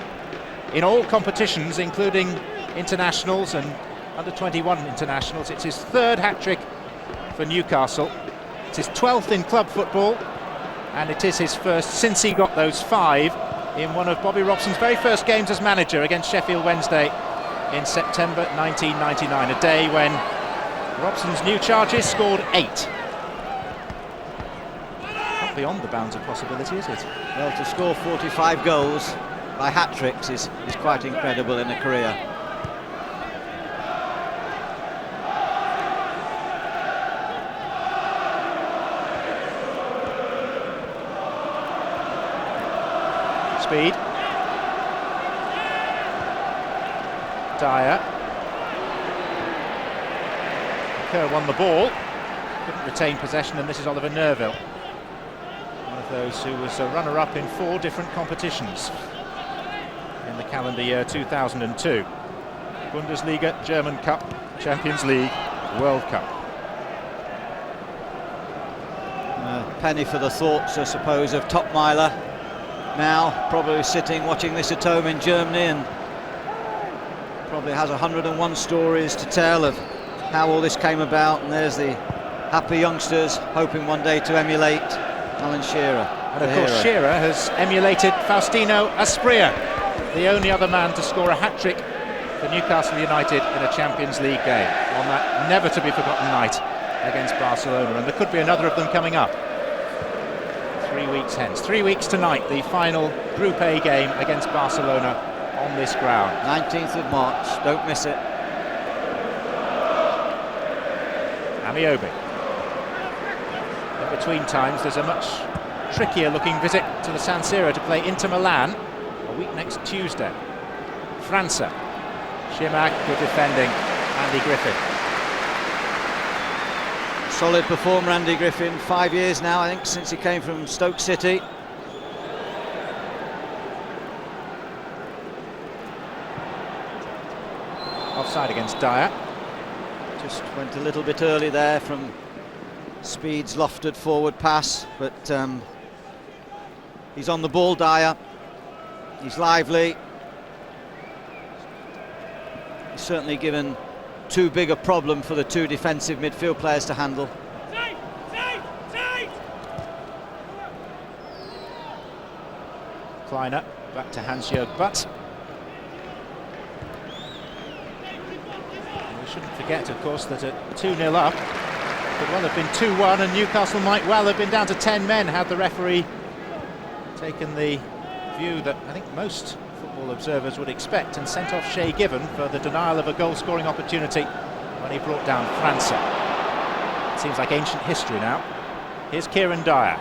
in all competitions, including internationals and under-21 internationals. It's his 3rd hat-trick for Newcastle. It's his 12th in club football, and it is his first since he got those 5 in one of Bobby Robson's very first games as manager against Sheffield Wednesday in September 1999, a day when Robson's new charges scored 8. Beyond the bounds of possibility, is it? Well, to score 45 goals by hat-tricks is quite incredible in a career. Speed. Dyer. Kerr won the ball. Couldn't retain possession, and this is Oliver Neuville. One of those who was a runner-up in 4 different competitions in the calendar year 2002. Bundesliga, German Cup, Champions League, World Cup. Penny for the thoughts, I suppose, of Topmeiler now, probably sitting watching this at home in Germany, and probably has 101 stories to tell of how all this came about. And there's the happy youngsters hoping one day to emulate Alan Shearer. And of course Shearer has emulated Faustino Asprilla, the only other man to score a hat-trick for Newcastle United in a Champions League game on that never-to-be-forgotten night against Barcelona, and there could be another of them coming up 3 weeks hence. 3 weeks tonight, the final Group A game against Barcelona on this ground. 19th of March, don't miss it. Amiobi. In between times, there's a much trickier looking visit to the San Siro to play Inter Milan a week next Tuesday. França. Shimak, good defending. Andy Griffin. Solid performer, Andy Griffin. 5 years now, I think, since he came from Stoke City. Offside against Dyer. Just went a little bit early there from Speed's lofted forward pass, but he's on the ball, Dyer. He's lively. He's certainly given too big a problem for the 2 defensive midfield players to handle. Kleiner back to Hans-Jörg Butt. And we shouldn't forget, of course, that at 2-0 up, could well have been 2-1, and Newcastle might well have been down to 10 men had the referee taken the view that I think most football observers would expect and sent off Shay Given for the denial of a goal-scoring opportunity when he brought down França. It seems like ancient history now. Here's Kieran Dyer.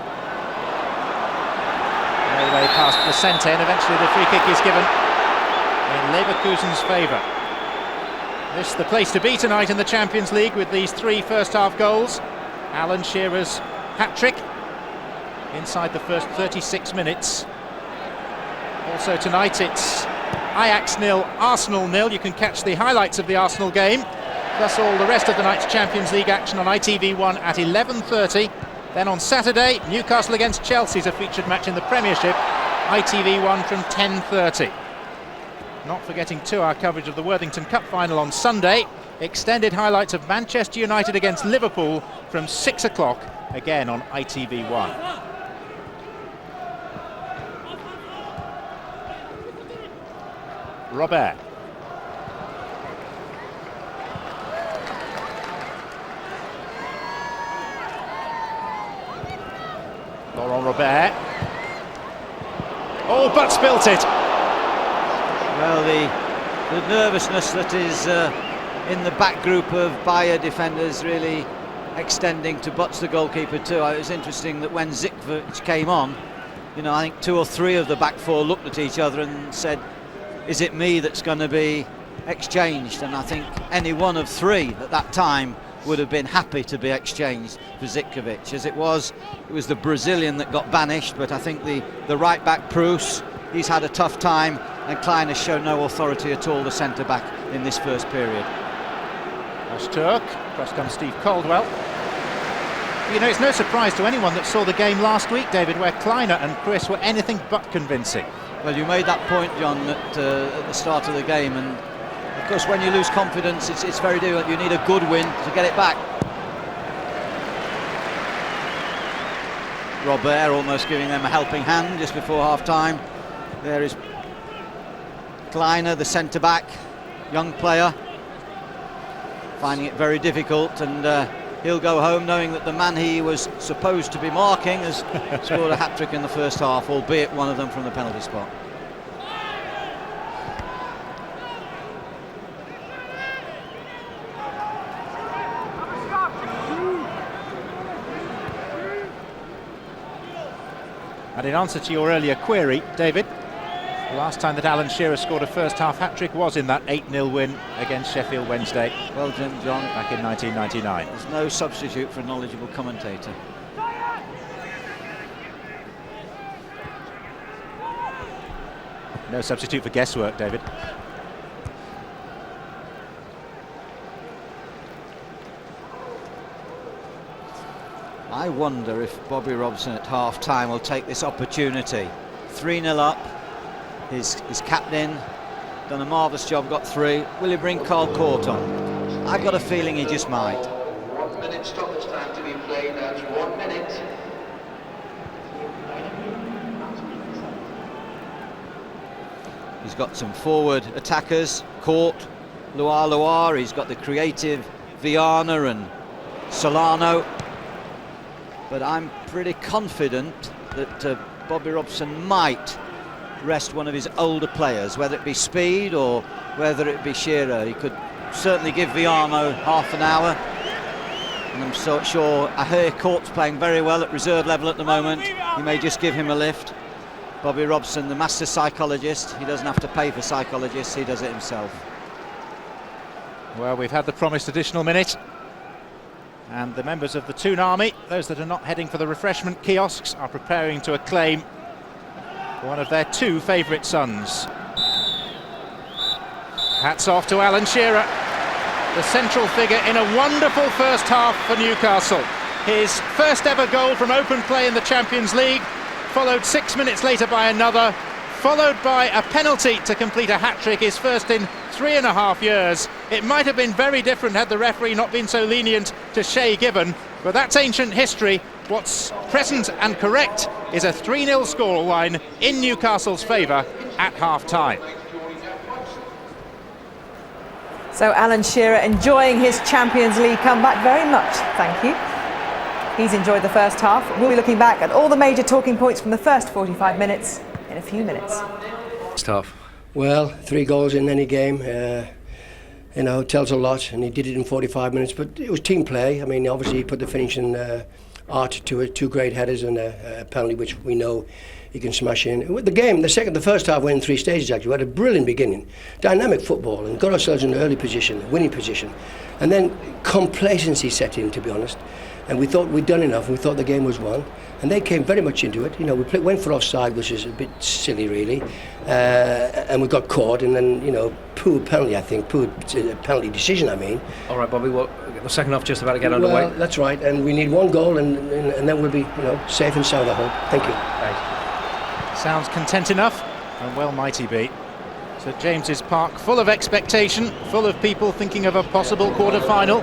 All the way past Placente, and eventually the free kick is given in Leverkusen's favour. This the place to be tonight in the Champions League with these 3 first-half goals. Alan Shearer's hat-trick inside the first 36 minutes. Also tonight it's Ajax 0, Arsenal 0. You can catch the highlights of the Arsenal game, plus all the rest of the night's Champions League action on ITV1 at 11:30. Then on Saturday, Newcastle against Chelsea is a featured match in the Premiership, ITV1 from 10:30. Not forgetting 2-hour coverage of the Worthington Cup final on Sunday. Extended highlights of Manchester United against Liverpool from 6 o'clock, again on ITV1. Robert. Laurent Robert. Oh, but spilt it. Well, the nervousness that is in the back group of Bayer defenders really extending to Butts, the goalkeeper, too. It was interesting that when Zikovic came on, you know, I think 2 or 3 of the back 4 looked at each other and said, is it me that's going to be exchanged? And I think any one of 3 at that time would have been happy to be exchanged for Zikovic. As it was the Brazilian that got banished, but I think the right back Proust, he's had a tough time, and Klein has shown no authority at all, the centre back, in this first period. Turk, across comes Steve Caldwell. You know, it's no surprise to anyone that saw the game last week, David, where Kleiner and Chris were anything but convincing. Well, you made that point, John, at the start of the game, and of course when you lose confidence it's very difficult. You need a good win to get it back. Robert almost giving them a helping hand just before half-time. There is Kleiner, the centre-back, young player, finding it very difficult, and he'll go home knowing that the man he was supposed to be marking has scored a hat-trick in the first half, albeit one of them from the penalty spot. And in answer to your earlier query, David, the last time that Alan Shearer scored a first-half hat-trick was in that 8-0 win against Sheffield Wednesday. Well done, John. Back in 1999. There's no substitute for a knowledgeable commentator. No substitute for guesswork, David. I wonder if Bobby Robson at half-time will take this opportunity. 3-0 up, his captain done a marvellous job, got 3. Will he bring Carl Court on? I've got a feeling he just might. 1 minute stoppage time to be played, that's 1 minute. He's got some forward attackers, Court, Loire, he's got the creative Viana and Solano. But I'm pretty confident that Bobby Robson might rest one of his older players, whether it be Speed or whether it be Shearer. He could certainly give Viano half an hour. And I'm so sure Ahir Court's playing very well at reserve level at the moment. He may just give him a lift. Bobby Robson, the master psychologist, he doesn't have to pay for psychologists, he does it himself. Well, we've had the promised additional minute. And the members of the Toon Army, those that are not heading for the refreshment kiosks, are preparing to acclaim one of their 2 favourite sons. Hats off to Alan Shearer, the central figure in a wonderful first half for Newcastle. His first ever goal from open play in the Champions League, followed 6 minutes later by another, followed by a penalty to complete a hat-trick, his first in 3.5 years. It might have been very different had the referee not been so lenient to Shay Gibbon, but that's ancient history. What's present and correct is a 3-0 scoreline in Newcastle's favour at half-time. So Alan Shearer enjoying his Champions League comeback very much, thank you. He's enjoyed the first half. We'll be looking back at all the major talking points from the first 45 minutes in a few minutes. It's tough. Well, 3 goals in any game, tells a lot, and he did it in 45 minutes, but it was team play. I mean, obviously he put the finishing art to it, 2 great headers and a penalty which we know he can smash in. With the first half went in 3 stages actually. We had a brilliant beginning, dynamic football, and got ourselves in an early position, winning position. And then complacency set in, to be honest. And we thought we'd done enough, and we thought the game was won. And they came very much into it. You know, went for offside, which is a bit silly, really. And we got caught, and then, poor penalty, I think. Poor penalty decision, I mean. All right, Bobby, the second half just about to get underway. Well, that's right. And we need 1 goal, and then we'll be, safe and sound, I hope. Thank you. Thanks. Sounds content enough, and well might he be. St James's Park full of expectation, full of people thinking of a possible quarter-final.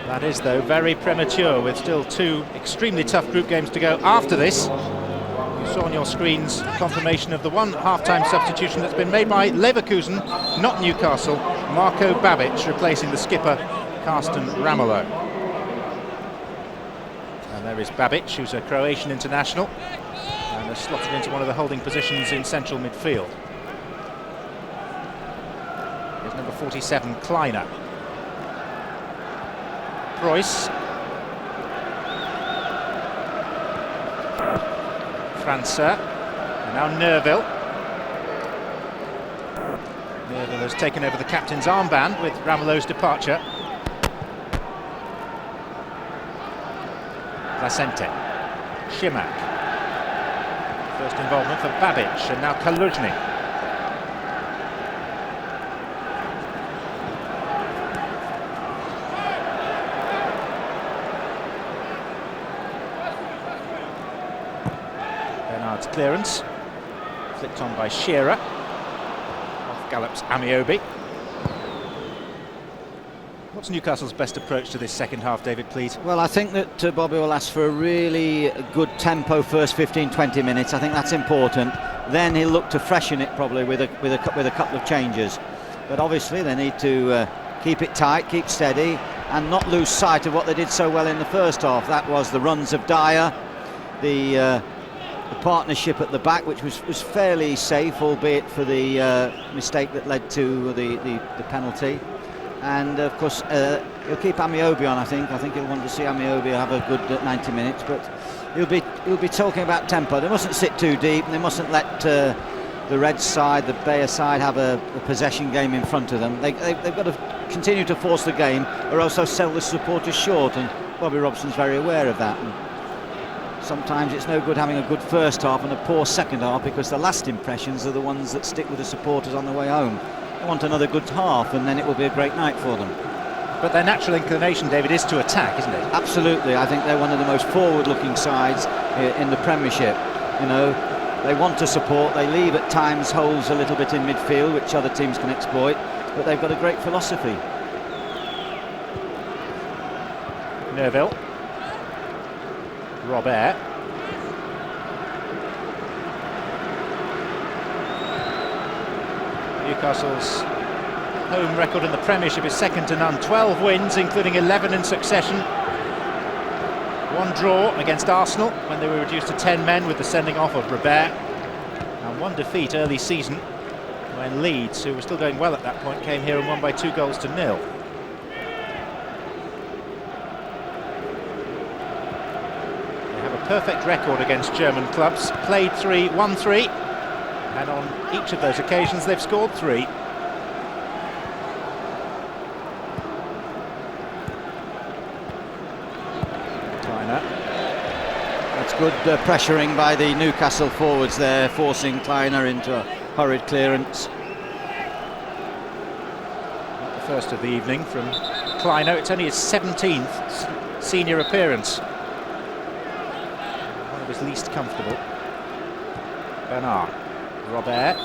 That is, though, very premature, with still 2 extremely tough group games to go after this. You saw on your screens confirmation of the 1 half-time substitution that's been made by Leverkusen, not Newcastle. Marko Babic replacing the skipper, Karsten Ramelow. And there is Babic, who's a Croatian international, and has slotted into one of the holding positions in central midfield. Here's number 47, Kleiner. Royce, Francer, and now Nerville. Nerville has taken over the captain's armband with Ramelow's departure. Placente, Shimak. First involvement for Babic, and now Kaluzhny. Clearance, flicked on by Shearer. Off gallops Amiobi. What's Newcastle's best approach to this second half, David, please? Well, I think that Bobby will ask for a really good tempo first 15-20 minutes. I think that's important. Then he'll look to freshen it probably with a couple of changes. But obviously they need to keep it tight, keep steady, and not lose sight of what they did so well in the first half. That was the runs of Dyer, the partnership at the back, which was fairly safe, albeit for the mistake that led to the penalty. And of course he'll keep Amiobi on. I think he'll want to see Amiobi have a good 90 minutes, but he'll be talking about tempo. They mustn't sit too deep, and they mustn't let the Reds side, the Bayer side, have a possession game in front of them. They've got to continue to force the game, or else they'll sell the supporters short, and Bobby Robson's very aware of that. And sometimes it's no good having a good first half and a poor second half, because the last impressions are the ones that stick with the supporters on the way home. They want another good half, and then it will be a great night for them. But their natural inclination, David, is to attack, isn't it? Absolutely. I think they're one of the most forward-looking sides in the Premiership. You know, they want to support. They leave at times holes a little bit in midfield, which other teams can exploit. But they've got a great philosophy. Neuville. Robert. Newcastle's home record in the Premiership is second to none. 12 wins, including 11 in succession. One draw against Arsenal when they were reduced to 10 men with the sending off of Robert. And one defeat early season when Leeds, who were still going well at that point, came here and won by 2-0. They have a perfect record against German clubs. Played 3, won 3. And on each of those occasions they've scored 3. That's good pressuring by the Newcastle forwards there, forcing Kleiner into a hurried clearance. Not the first of the evening from Kleiner. It's only his 17th senior appearance. One of his least comfortable. Bernard. Robert.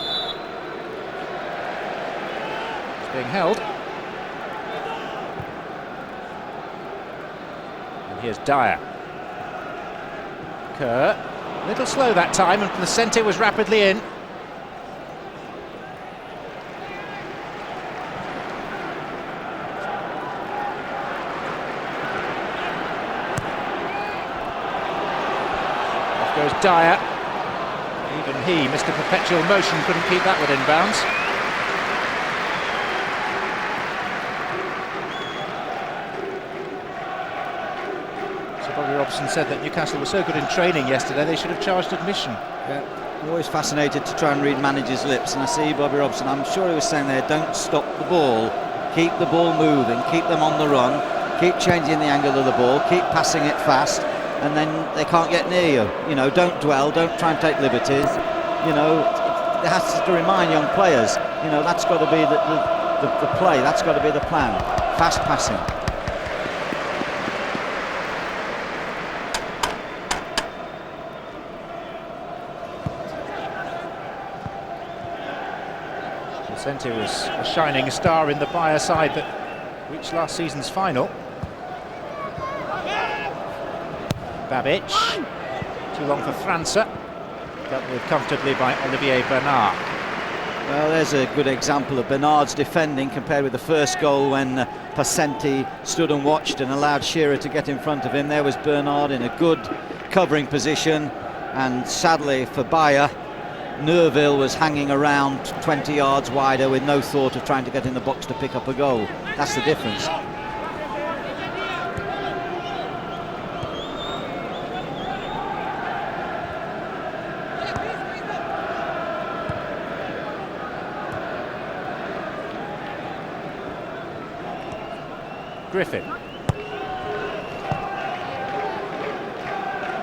It's being held. And here's Dyer. Kerr. A little slow that time, and Placente was rapidly in. Off goes Dyer. Even he, Mr. Perpetual Motion, couldn't keep that one in bounds. So Bobby Robson said that Newcastle was so good in training yesterday they should have charged admission. Yeah, I'm always fascinated to try and read managers' lips, and I see Bobby Robson, I'm sure he was saying there, don't stop the ball, keep the ball moving, keep them on the run, keep changing the angle of the ball, keep passing it fast, and then they can't get near you. You know, don't dwell, don't try and take liberties. You know, it has to remind young players, you know, that's got to be the play, that's got to be the plan. Fast passing. Placente was a shining star in the Bayer side that reached last season's final. Babic, too long for França, dealt with comfortably by Olivier Bernard. Well, there's a good example of Bernard's defending compared with the first goal when Placente stood and watched and allowed Shearer to get in front of him. There was Bernard in a good covering position, and sadly for Bayer, Neuville was hanging around 20 yards wider with no thought of trying to get in the box to pick up a goal. That's the difference. Griffin.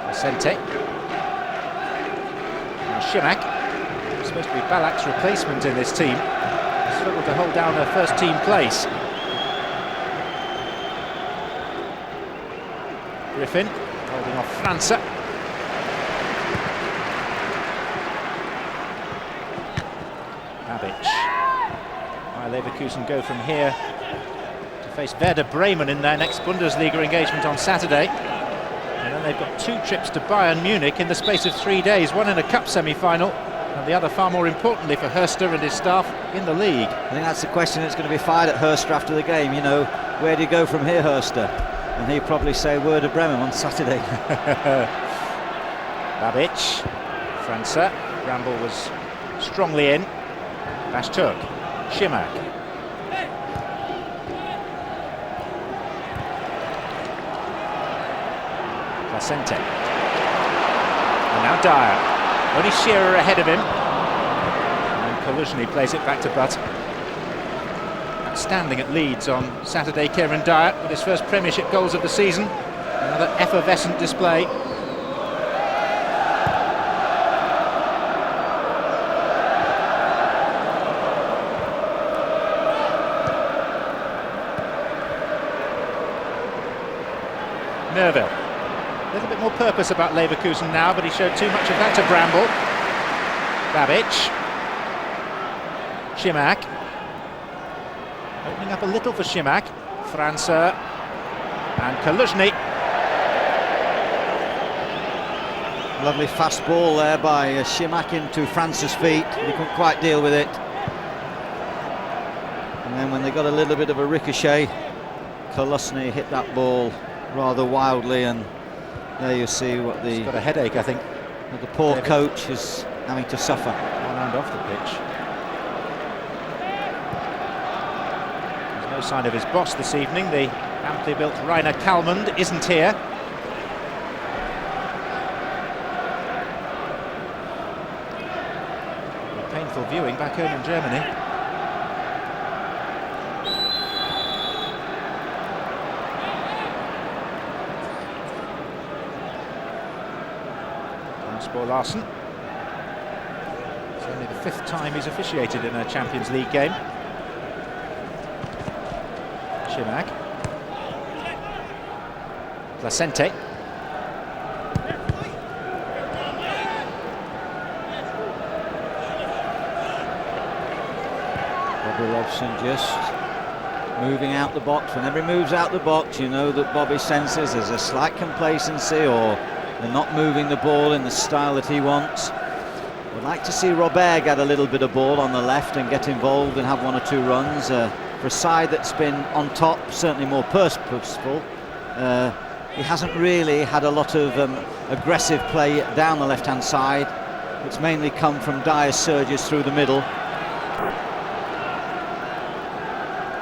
Placente. Now Shimak. Supposed to be Balak's replacement in this team. Struggled to hold down her first team place. Griffin holding off França. Babic. Leverkusen go from here to face Werder Bremen in their next Bundesliga engagement on Saturday. And then they've got 2 trips to Bayern Munich in the space of 3 days, one in a cup semi-final, and the other, far more importantly for Hörster and his staff, in the league. I think that's the question that's going to be fired at Hörster after the game. You know, where do you go from here, Hörster? And he'll probably say Werder Bremen on Saturday. Babic, França, Bramble was strongly in. Bashtuk, Shimak. Placente. And now Dyer. Only Shearer ahead of him. And Collusion, he plays it back to Butt. Outstanding at Leeds on Saturday, Kieran Dyer, with his first Premiership goals of the season. Another effervescent display. Nerville. A little bit more purpose about Leverkusen now, but he showed too much of that to Bramble. Babic. Šimak. Opening up a little for Šimak. Francer. And Kaluzhny. Lovely fast ball there by Šimak into France's feet. He couldn't quite deal with it. And then when they got a little bit of a ricochet, Kaluzhny hit that ball rather wildly, and there you see what He's got a headache, I think. what the poor coach is having to suffer. One round off the pitch. There's no sign of his boss this evening. The amply built Rainer Kalmund isn't here. Painful viewing back home in Germany. Ball Larsen. It's only the 5th time he's officiated in a Champions League game. Šimak. Placente. Bobby Robson just moving out the box. Whenever he moves out the box, you know that Bobby senses there's a slight complacency, or they're not moving the ball in the style that he wants. Would like to see Robert get a little bit of ball on the left and get involved and have 1 or 2 runs. For a side that's been on top, certainly more purposeful, he hasn't really had a lot of aggressive play down the left-hand side. It's mainly come from dire surges through the middle.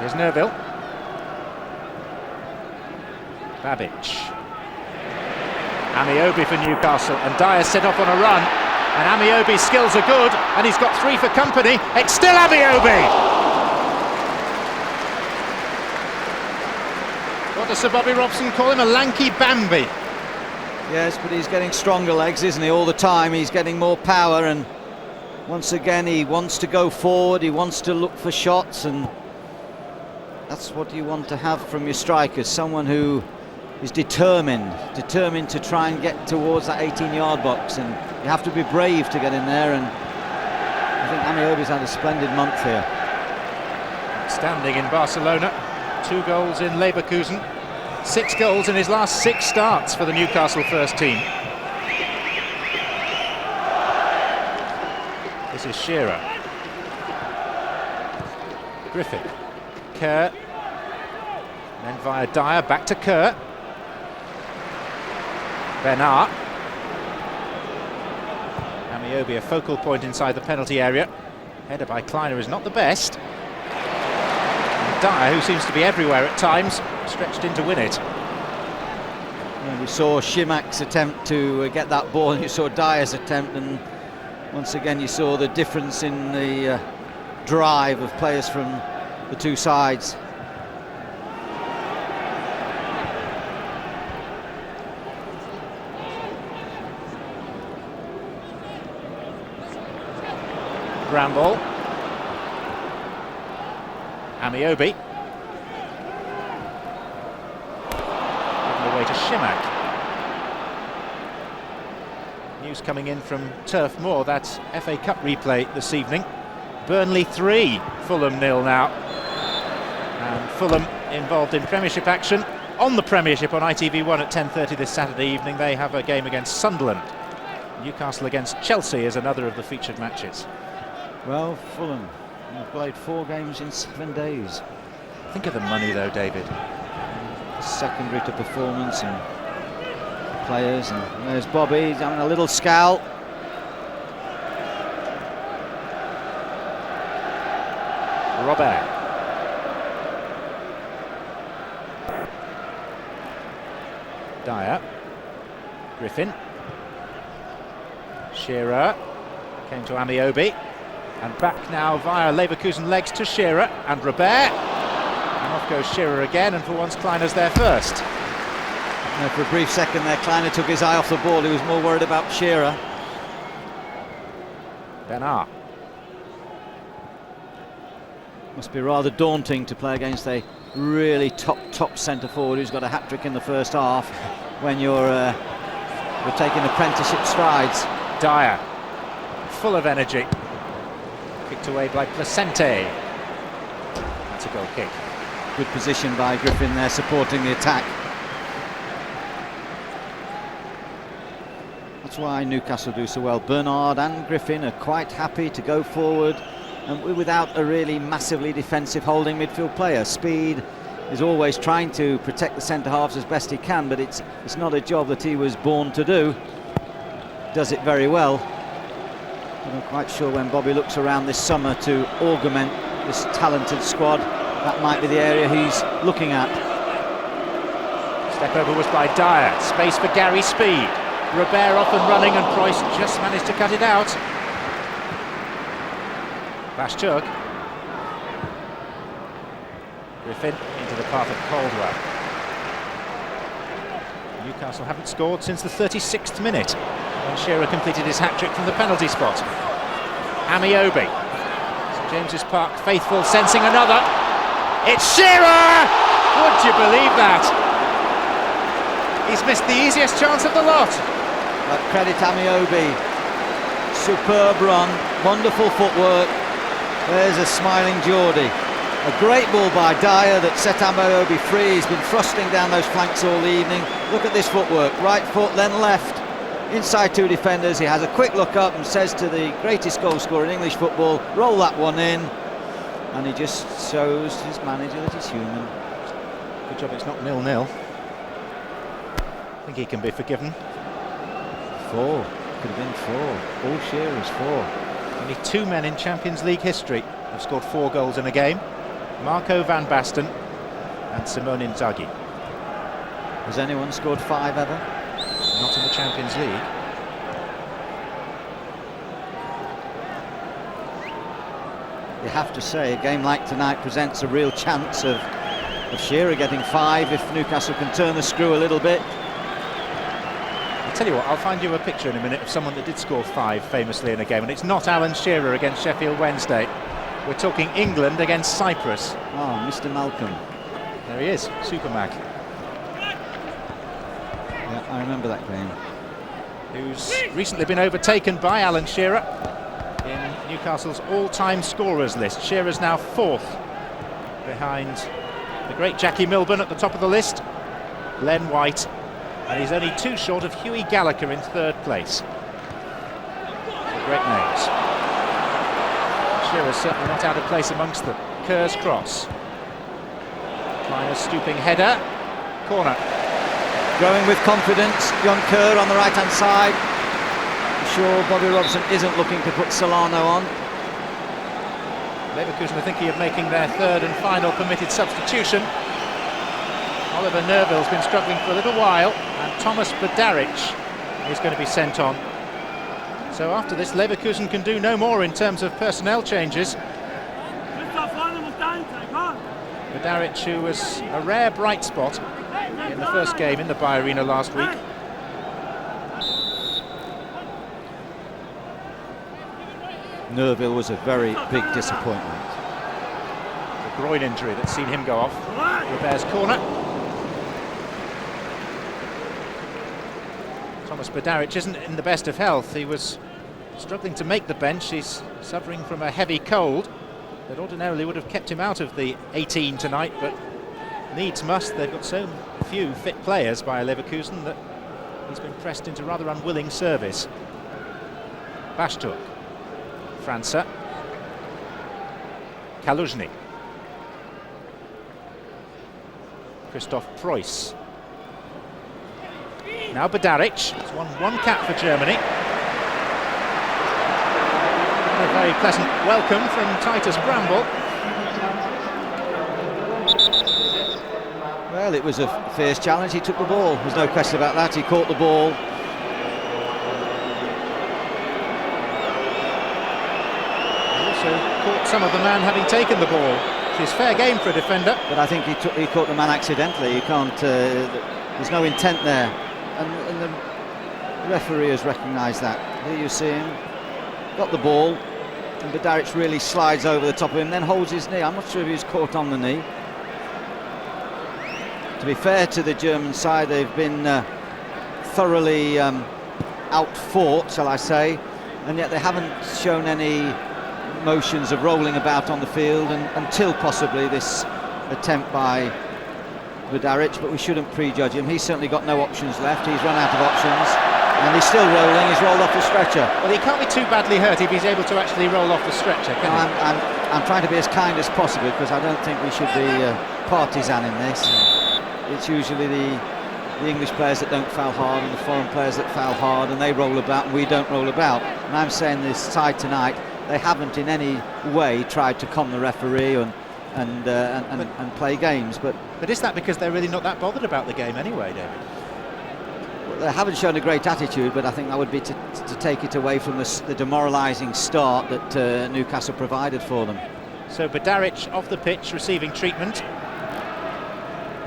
Here's Nerville. Babic. Amiobi for Newcastle, and Dyer set off on a run, and Amiobi's skills are good, and he's got 3 for company. It's still Amiobi! What does Sir Bobby Robson call him? A lanky Bambi. Yes, but he's getting stronger legs, isn't he? All the time he's getting more power, and once again he wants to go forward, he wants to look for shots, and that's what you want to have from your strikers, someone who is determined to try and get towards that 18-yard box, and you have to be brave to get in there, and I think Amiobi's had a splendid month here. Standing in Barcelona, 2 goals in Leverkusen, 6 goals in his last 6 starts for the Newcastle first team. This is Shearer. Griffin. Kerr. Then via Dyer, back to Kerr. Bernard. Amiobi a focal point inside the penalty area. Header by Kleiner is not the best. And Dyer, who seems to be everywhere at times, stretched in to win it. And we saw Šimak's attempt to get that ball, and you saw Dyer's attempt, and once again you saw the difference in the drive of players from the 2 sides. Bramble. Amiobi. Given away to Šimak. News coming in from Turf Moor, that's FA Cup replay this evening. Burnley 3, Fulham 0 now. And Fulham involved in Premiership action on the Premiership on ITV1 at 10:30 this Saturday evening. They have a game against Sunderland. Newcastle against Chelsea is another of the featured matches. Well, Fulham have played 4 games in 7 days. Think of the money though, David. Secondary to performance and players, and there's Bobby, he's having a little scowl. Robert. Dyer. Griffin. Shearer. Came to Amiobi. And back now via Leverkusen legs to Shearer and Robert. And off goes Shearer again, and for once Kleiner's there first. Now, for a brief second there, Kleiner took his eye off the ball. He was more worried about Shearer. Bernard. Must be rather daunting to play against a really top centre forward who's got a hat-trick in the first half. when you're taking apprenticeship strides. Dyer, full of energy. Kicked away by Placente. That's a goal kick. Good position by Griffin there, supporting the attack. That's why Newcastle do so well. Bernard and Griffin are quite happy to go forward, and without a really massively defensive holding midfield player. Speed is always trying to protect the centre-halves as best he can, but it's not a job that he was born to do. Does it very well. But I'm quite sure when Bobby looks around this summer to augment this talented squad, that might be the area he's looking at. Step over was by Dyer. Space for Gary Speed. Robert off and running, and Preuss just managed to cut it out. Bashchuk. Griffin into the path of Caldwell. Newcastle haven't scored since the 36th minute, when Shearer completed his hat-trick from the penalty spot. Amiobi. St James's Park faithful sensing another. It's Shearer! Would you believe that? He's missed the easiest chance of the lot. Credit Amiobi. Superb run, wonderful footwork. There's a smiling Geordie. A great ball by Dyer that set Amiobi free. He's been thrusting down those flanks all evening. Look at this footwork. Right foot, then left. Inside two defenders. He has a quick look up and says to the greatest goal scorer in English football, roll that one in. And he just shows his manager that he's human. Good job it's not 0-0. I think he can be forgiven. 4. Could have been 4. All Shearer's 4. Only 2 men in Champions League history have scored 4 goals in a game. Marco van Basten and Simone Inzaghi. Has anyone scored 5 ever? Not in the Champions League. You have to say, a game like tonight presents a real chance of Shearer getting 5 if Newcastle can turn the screw a little bit. I'll tell you what, I'll find you a picture in a minute of someone that did score 5 famously in a game, and it's not Alan Shearer against Sheffield Wednesday. We're talking England against Cyprus. Oh, Mr. Malcolm. There he is, Super Mag. Yeah, I remember that game. Who's recently been overtaken by Alan Shearer in Newcastle's all-time scorers list. Shearer's now 4th, behind the great Jackie Milburn at the top of the list, Glenn White, and he's only 2 short of Hughie Gallagher in 3rd place. So great names. Shearer's certainly not out of place amongst them. Kerr's cross. Kleiner's stooping header. Corner. Going with confidence, John Kerr on the right-hand side. I'm sure Bobby Robson isn't looking to put Solano on. Leverkusen are thinking of making their 3rd and final permitted substitution. Oliver Nerville's been struggling for a little while, and Thomas Badaric is going to be sent on. So after this, Leverkusen can do no more in terms of personnel changes. Badaric, who was a rare bright spot in the first game in the Bay Arena last week. Nerville was a very big disappointment. A groin injury that's seen him go off. Robert's corner. Thomas Badaric isn't in the best of health. He was struggling to make the bench. He's suffering from a heavy cold that ordinarily would have kept him out of the 18 tonight, but needs must. They've got so few fit players by Leverkusen that he's been pressed into rather unwilling service. Bashchuk. França. Kaluzhny. Christoph Preuss. Now Badaric. He's won 1 cap for Germany. A very pleasant welcome from Titus Bramble. Well, it was a fierce challenge. He took the ball. There's no question about that. He caught the ball. He also caught some of the man having taken the ball, which is fair game for a defender. But I think he caught the man accidentally. You can't. There's no intent there, and the referee has recognised that. Here you see him. Got the ball, and Badaric really slides over the top of him, then holds his knee. I'm not sure if he was caught on the knee. To be fair to the German side, they've been thoroughly outfought, shall I say, and yet they haven't shown any motions of rolling about on the field until possibly this attempt by Vidaric, but we shouldn't prejudge him. He's certainly got no options left. He's run out of options, and he's still rolling. He's rolled off the stretcher. Well, he can't be too badly hurt if he's able to actually roll off the stretcher, can he? I'm trying to be as kind as possible, because I don't think we should be partisan in this. It's usually the English players that don't foul hard and the foreign players that foul hard, and they roll about and we don't roll about. And I'm saying this side tonight, they haven't in any way tried to con the referee and play games. But is that because they're really not that bothered about the game anyway, David? They haven't shown a great attitude, but I think that would be to take it away from the demoralising start that Newcastle provided for them. So Vidaric off the pitch, receiving treatment.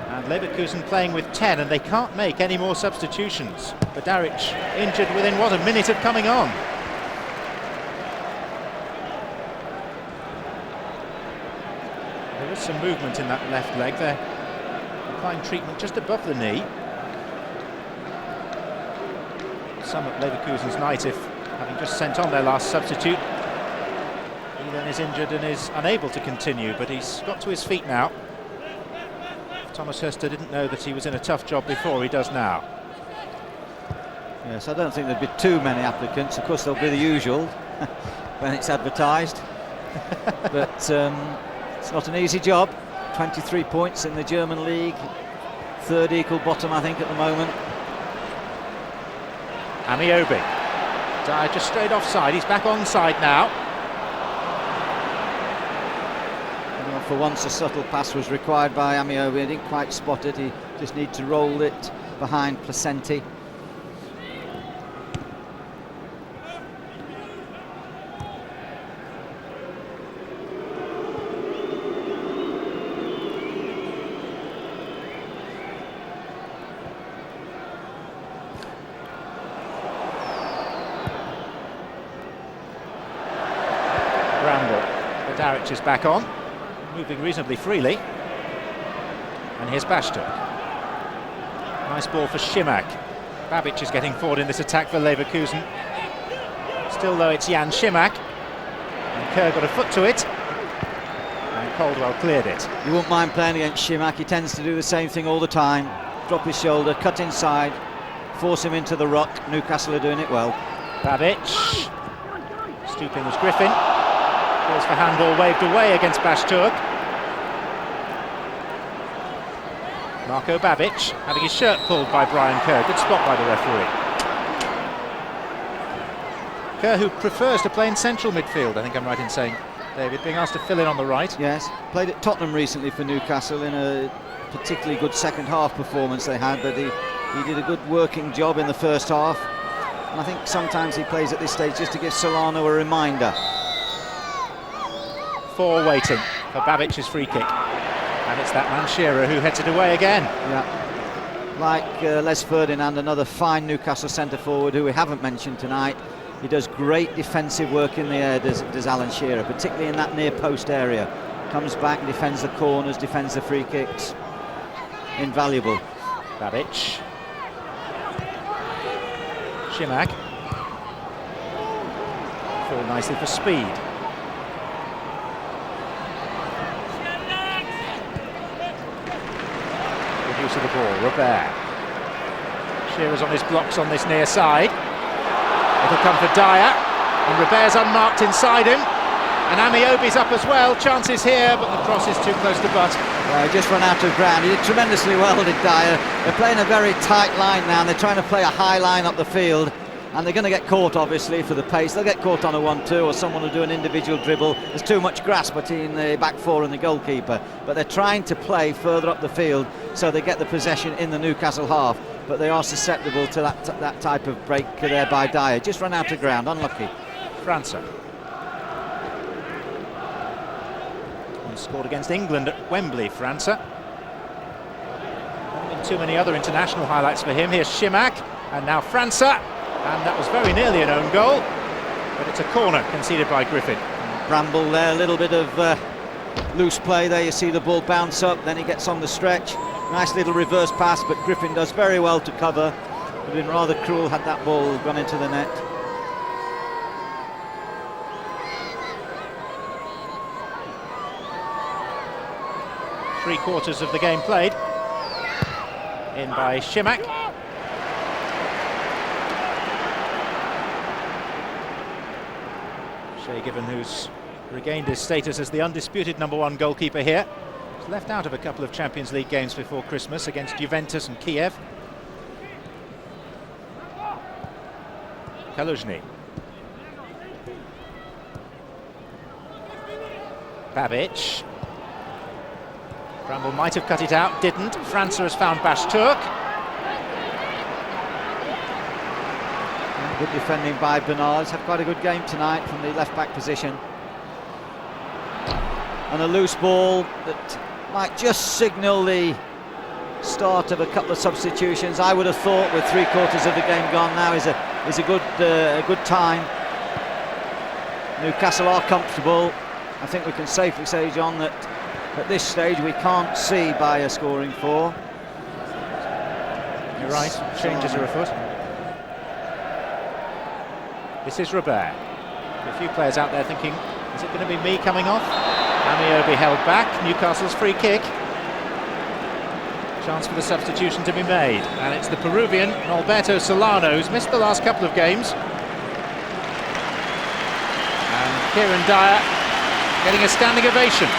And Leverkusen playing with 10, and they can't make any more substitutions. Vidaric injured within, what, a minute of coming on. There is some movement in that left leg there. Applying treatment just above the knee. Some at Leverkusen's night, if having just sent on their last substitute, he then is injured and is unable to continue, but he's got to his feet now. Thomas Hurster didn't know that he was in a tough job before, he does now. Yes, I don't think there'd be too many applicants. Of course, there'll be the usual when it's advertised, but it's not an easy job. 23 points in the German league, third equal bottom, I think, at the moment. Amiobi. Dyer just straight offside, he's back onside now. Well, for once a subtle pass was required by Amiobi. He didn't quite spot it, he just needs to roll it behind Placenti. Vidaric is back on, moving reasonably freely. And here's Bashtuk. Nice ball for Šimak. Babic is getting forward in this attack for Leverkusen. Still though, it's Jan Šimak. And Kerr got a foot to it. And Caldwell cleared it. You won't mind playing against Šimak. He tends to do the same thing all the time. Drop his shoulder, cut inside, force him into the ruck. Newcastle are doing it well. Babic. Stooping was Griffin. Calls for handball waved away against Bashtuk. Marko Babic having his shirt pulled by Brian Kerr. Good spot by the referee. Kerr, who prefers to play in central midfield, I think I'm right in saying, David, being asked to fill in on the right. Yes, played at Tottenham recently for Newcastle in a particularly good second half performance they had, but he did a good working job in the first half. And I think sometimes he plays at this stage just to give Solano a reminder. 4 waiting for Babic's free kick, and it's that man Shearer who heads it away again. Yeah, like Les Ferdinand, another fine Newcastle centre forward who we haven't mentioned tonight. He does great defensive work in the air, does Alan Shearer, particularly in that near post area. Comes back, defends the corners, defends the free kicks. Invaluable. Babic. Šimak. Fall nicely for speed. Use of the ball, Robert. Shearer's on his blocks on this near side. It'll come for Dyer, and Robert's unmarked inside him, and Amiobi's up as well. Chances here, but the cross is too close to butt. He just ran out of ground. He did tremendously well, did Dyer. They're playing a very tight line now, and they're trying to play a high line up the field, and they're going to get caught, obviously, for the pace. They'll get caught on a 1-2, or someone will do an individual dribble. There's too much grass between the back four and the goalkeeper, but they're trying to play further up the field so they get the possession in the Newcastle half, but they are susceptible to that type of break there by Dyer. Just run out of ground, unlucky. França. He scored against England at Wembley, França. Not been too many other international highlights for him. Here's Šimak, and now França. And that was very nearly an own goal, but it's a corner conceded by Griffin. Bramble there, a little bit of loose play there. You see the ball bounce up, then he gets on the stretch. Nice little reverse pass, but Griffin does very well to cover. have been rather cruel had that ball gone into the net. Three-quarters of the game played. In by Shimak. Shea Given, who's regained his status as the undisputed #1 goalkeeper here. He's left out of a couple of Champions League games before Christmas against Juventus and Kiev. Kaluzhny. Babic. Bramble might have cut it out, didn't. França has found Bashturk. Good defending by Bernard. He's had quite a good game tonight from the left-back position. And a loose ball that might just signal the start of a couple of substitutions. I would have thought with three-quarters of the game gone now is a good time. Newcastle are comfortable. I think we can safely say, John, that at this stage we can't see Bayer scoring 4. You're right, changes are afoot. This is Robert. A few players out there thinking, is it going to be me coming off? Amiobi held back, Newcastle's free kick. Chance for the substitution to be made, and it's the Peruvian Alberto Solano, who's missed the last couple of games. And Kieran Dyer getting a standing ovation.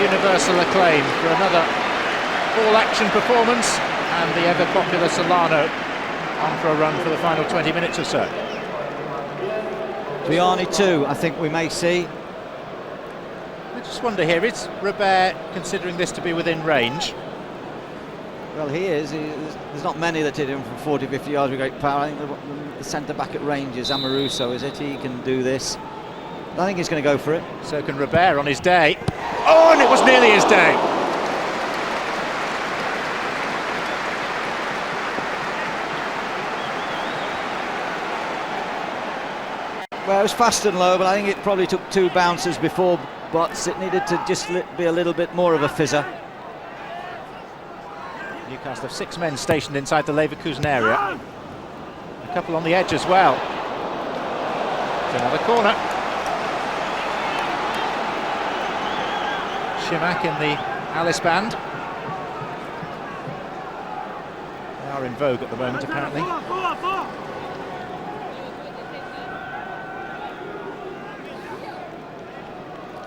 Universal acclaim for another all-action performance, and the ever-popular Solano on for a run for the final 20 minutes or so. Vianney too, I think we may see. I just wonder here, is Robert considering this to be within range? Well, he is. There's not many that hit him from 40, 50 yards with great power. I think the centre-back at Rangers, Amoruso, is it? He can do this. I think he's going to go for it. So can Robert on his day. Oh, and it was nearly his day. Well, it was fast and low, but I think it probably took 2 bounces before Butts. It needed to just be a little bit more of a fizzer. Newcastle have 6 men stationed inside the Leverkusen area. A couple on the edge as well. It's another corner. Shimak in the Alice band. They are in vogue at the moment, apparently.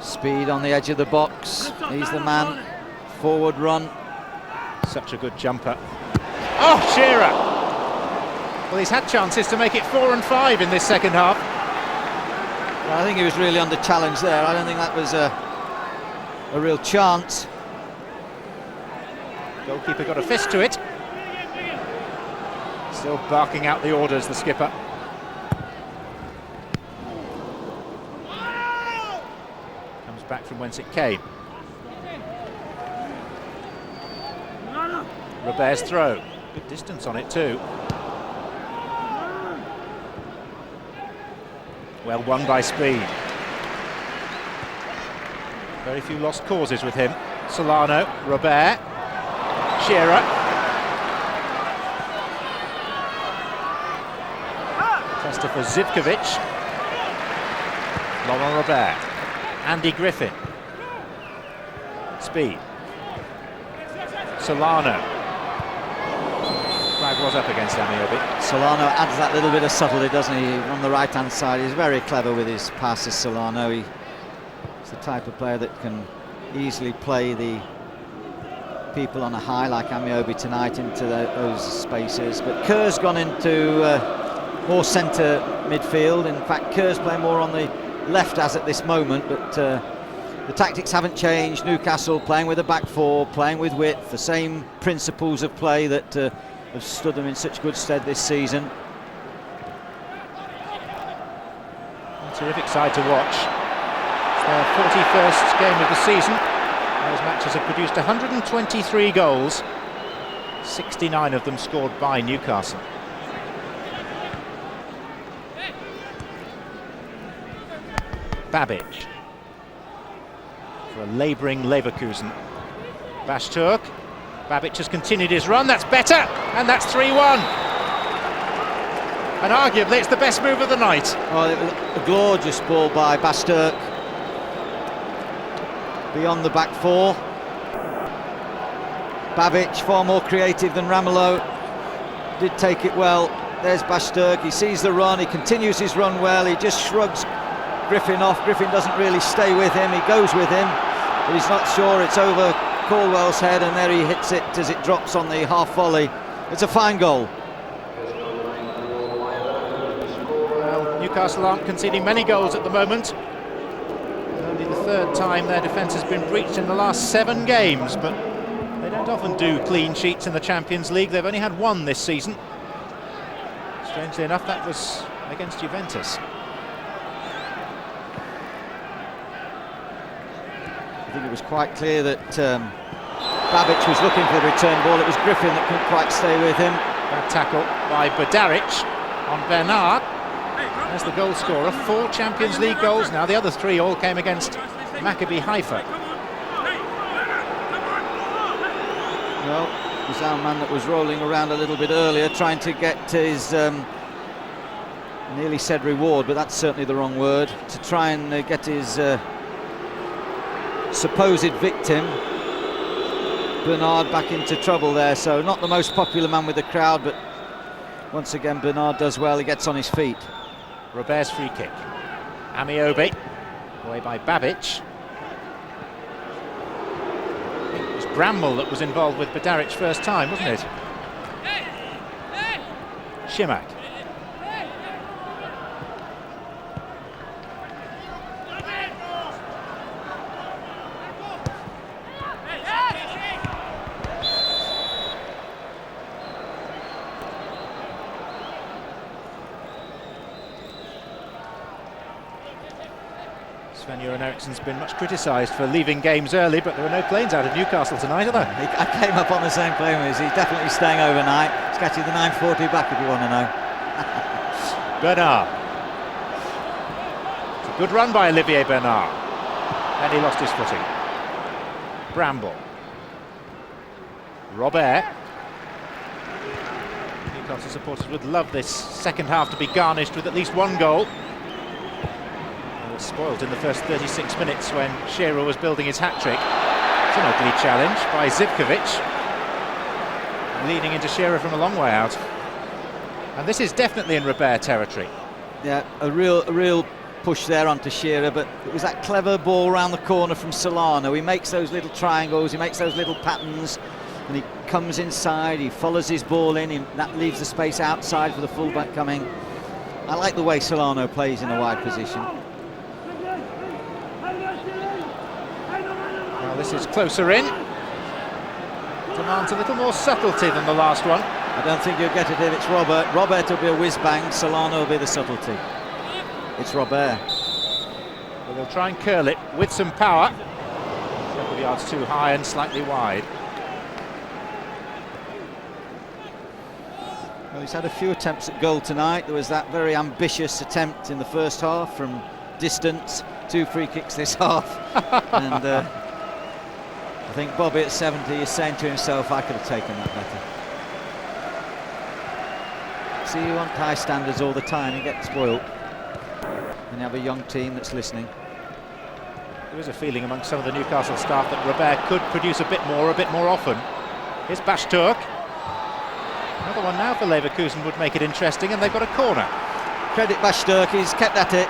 Speed on the edge of the box. He's the man. Forward run. Such a good jumper. Oh, Shearer! Well, he's had chances to make it 4 and 5 in this second half. Well, I think he was really under challenge there. I don't think that was a real chance. Goalkeeper got a fist to it. Still barking out the orders, the skipper. Comes back from whence it came. Robert's throw. Good distance on it too. Well won by Speed. Very few lost causes with him. Solano, Robert, Shearer. Christopher Zivkovic. Laurent Robert. Andy Griffin. Speed. Solano. Flag was up against Amiobi. Solano adds that little bit of subtlety, doesn't he? On the right-hand side, he's very clever with his passes, Solano. He's the type of player that can easily play the people on a high, like Amiobi tonight, into those spaces. But Kerr's gone into more centre midfield. In fact, Kerr's playing more on the left as at this moment, but the tactics haven't changed. Newcastle playing with a back 4, playing with width, the same principles of play that have stood them in such good stead this season. A terrific side to watch. It's their 41st game of the season. Those matches have produced 123 goals, 69 of them scored by Newcastle. Babic for a labouring Leverkusen. Bashturk. Babic has continued his run, that's better, and that's 3-1. And arguably it's the best move of the night. Oh, it was a gorgeous ball by Bashturk. Beyond the back four. Babic, far more creative than Ramelow, did take it well. There's Bashturk, he sees the run, he continues his run well, he just shrugs Griffin off. Griffin doesn't really stay with him, he goes with him, but he's not sure. It's over Caldwell's head, and there he hits it as it drops on the half volley. It's a fine goal. Well, Newcastle aren't conceding many goals at the moment. Only the third time their defence has been breached in the last 7 games, but they don't often do clean sheets in the Champions League. They've only had 1 this season. Strangely enough, that was against Juventus. I think it was quite clear that Babic was looking for the return ball. It was Griffin that couldn't quite stay with him. Bad tackle by Badaric on Bernard. There's the goal scorer. 4 Champions League goals now. The other 3 all came against Maccabi Haifa. Well, it was our man that was rolling around a little bit earlier, trying to get his, nearly said reward, but that's certainly the wrong word, to try and get his supposed victim, Bernard, back into trouble there. So not the most popular man with the crowd, but once again Bernard does well, he gets on his feet. Robert's free kick. Amiobi, away by Babic. I think it was Bramble that was involved with Badaric first time, wasn't it? Shimak. Sven-Göran Eriksson's been much criticised for leaving games early, but there are no planes out of Newcastle tonight, are there? I came up on the same plane as he's definitely staying overnight. He's catching the 9:40 back if you want to know. Bernard. It's a good run by Olivier Bernard. And he lost his footing. Bramble. Robert. Newcastle supporters would love this second half to be garnished with at least 1 goal. Spoiled in the first 36 minutes when Shearer was building his hat-trick. It's an ugly challenge by Zivkovic, leading into Shearer from a long way out. And this is definitely in Robert territory. Yeah, a real push there onto Shearer, but it was that clever ball round the corner from Solano. He makes those little triangles, he makes those little patterns, and he comes inside, he follows his ball in, that leaves the space outside for the fullback coming. I like the way Solano plays in a wide position. This is closer in. Demands a little more subtlety than the last one. I don't think you'll get it if it's Robert. Robert will be a whiz-bang, Solano will be the subtlety. It's Robert. Well, they'll try and curl it with some power. A couple of yards too high and slightly wide. Well, he's had a few attempts at goal tonight. There was that very ambitious attempt in the first half from distance. 2 free kicks this half. And I think Bobby at 70 is saying to himself, I could have taken that better. See, you want high standards all the time, you get spoiled. And you have a young team that's listening. There is a feeling among some of the Newcastle staff that Robert could produce a bit more often. Here's Bashturk. Another one now for Leverkusen would make it interesting, and they've got a corner. Credit Bashturk, he's kept at it.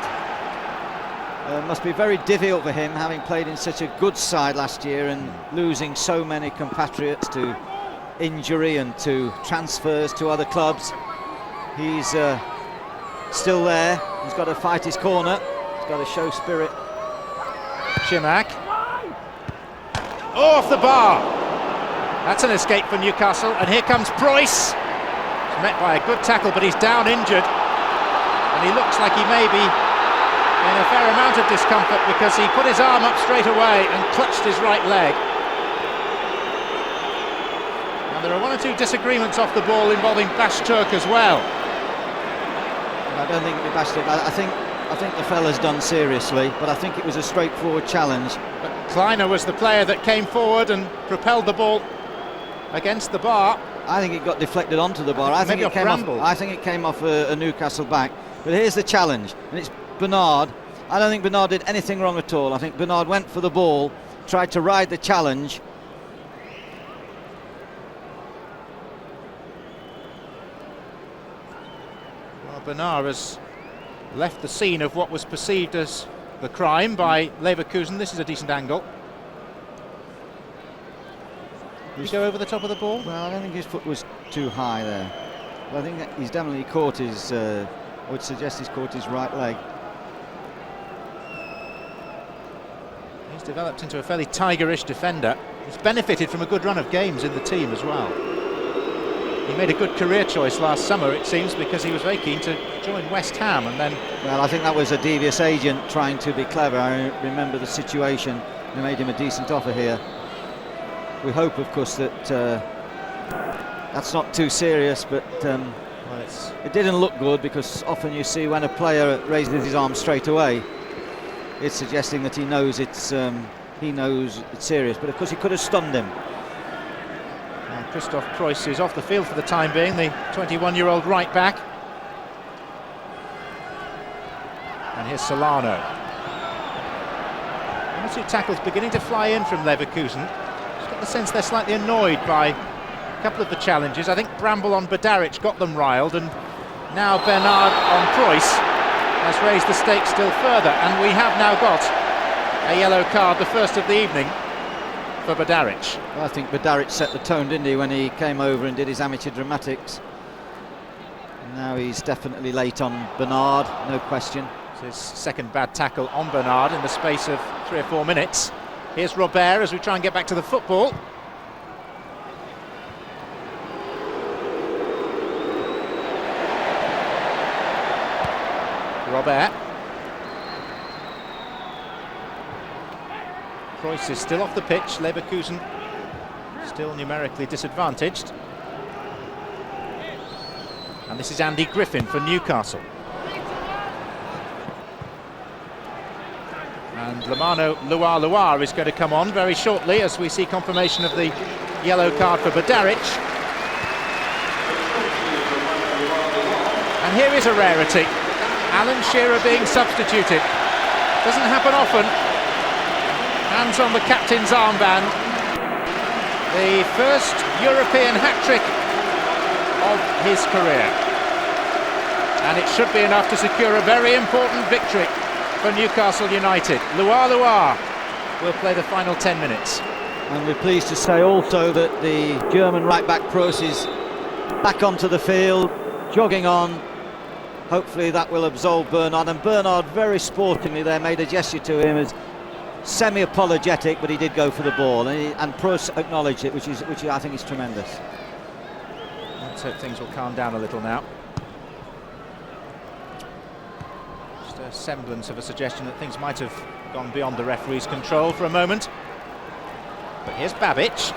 Must be very difficult for him, having played in such a good side last year and losing so many compatriots to injury and to transfers to other clubs. He's still there. He's got to fight his corner. He's got to show spirit. Shimak. Off the bar. That's an escape for Newcastle. And here comes Preuss. He's met by a good tackle, but he's down injured. And he looks like he may be in a fair amount of discomfort because he put his arm up straight away and clutched his right leg. Now there are 1 or 2 disagreements off the ball involving Bashturk as well. I don't think it'll be Bashturk. I think the fella's done seriously, but I think it was a straightforward challenge. But Kleiner was the player that came forward and propelled the ball against the bar. I think it got deflected onto the bar. I think Maybe it came off off a Newcastle back. But here's the challenge, and it's Bernard. I don't think Bernard did anything wrong at all. I think Bernard went for the ball, tried to ride the challenge. Well, Bernard has left the scene of what was perceived as the crime by Leverkusen. This is a decent angle. Did he go over the top of the ball? Well, I don't think his foot was too high there. But I think that he's definitely caught his, I would suggest he's caught his right leg. He's developed into a fairly tigerish defender. He's benefited from a good run of games in the team as well. He made a good career choice last summer, it seems, because he was very keen to join West Ham, and then... Well, I think that was a devious agent trying to be clever. I remember the situation. They made him a decent offer here. We hope, of course, that that's not too serious, but well, it didn't look good, because often you see when a player raises his arm straight away, it's suggesting that he knows it's serious. But of course, he could have stunned him. Christoph Preuss is off the field for the time being, the 21-year-old right back. And here's Solano. One or two tackles beginning to fly in from Leverkusen. Just got the sense they're slightly annoyed by a couple of the challenges. I think Bramble on Badaric got them riled, and now Bernard on Preuss has raised the stakes still further, and we have now got a yellow card, the first of the evening, for Badaric. Well, I think Badaric set the tone, didn't he, when he came over and did his amateur dramatics. Now he's definitely late on Bernard, no question. It's his second bad tackle on Bernard in the space of 3 or 4 minutes. Here's Robert as we try and get back to the football. Robert. Preuss is still off the pitch. Leverkusen still numerically disadvantaged. And this is Andy Griffin for Newcastle. And Lamano Luar is going to come on very shortly as we see confirmation of the yellow card for Badaric. And here is a rarity. Alan Shearer being substituted. Doesn't happen often. Hands on the captain's armband. The first European hat-trick of his career. And it should be enough to secure a very important victory for Newcastle United. Luar will play the final 10 minutes. And we're pleased to say also that the German right-back Preuss is back onto the field, jogging on. Hopefully that will absolve Bernard. And Bernard very sportingly there made a gesture to him as semi-apologetic, but he did go for the ball, and Preuss acknowledged it, which I think is tremendous. Let's hope things will calm down a little now. Just a semblance of a suggestion that things might have gone beyond the referee's control for a moment. But here's Babic,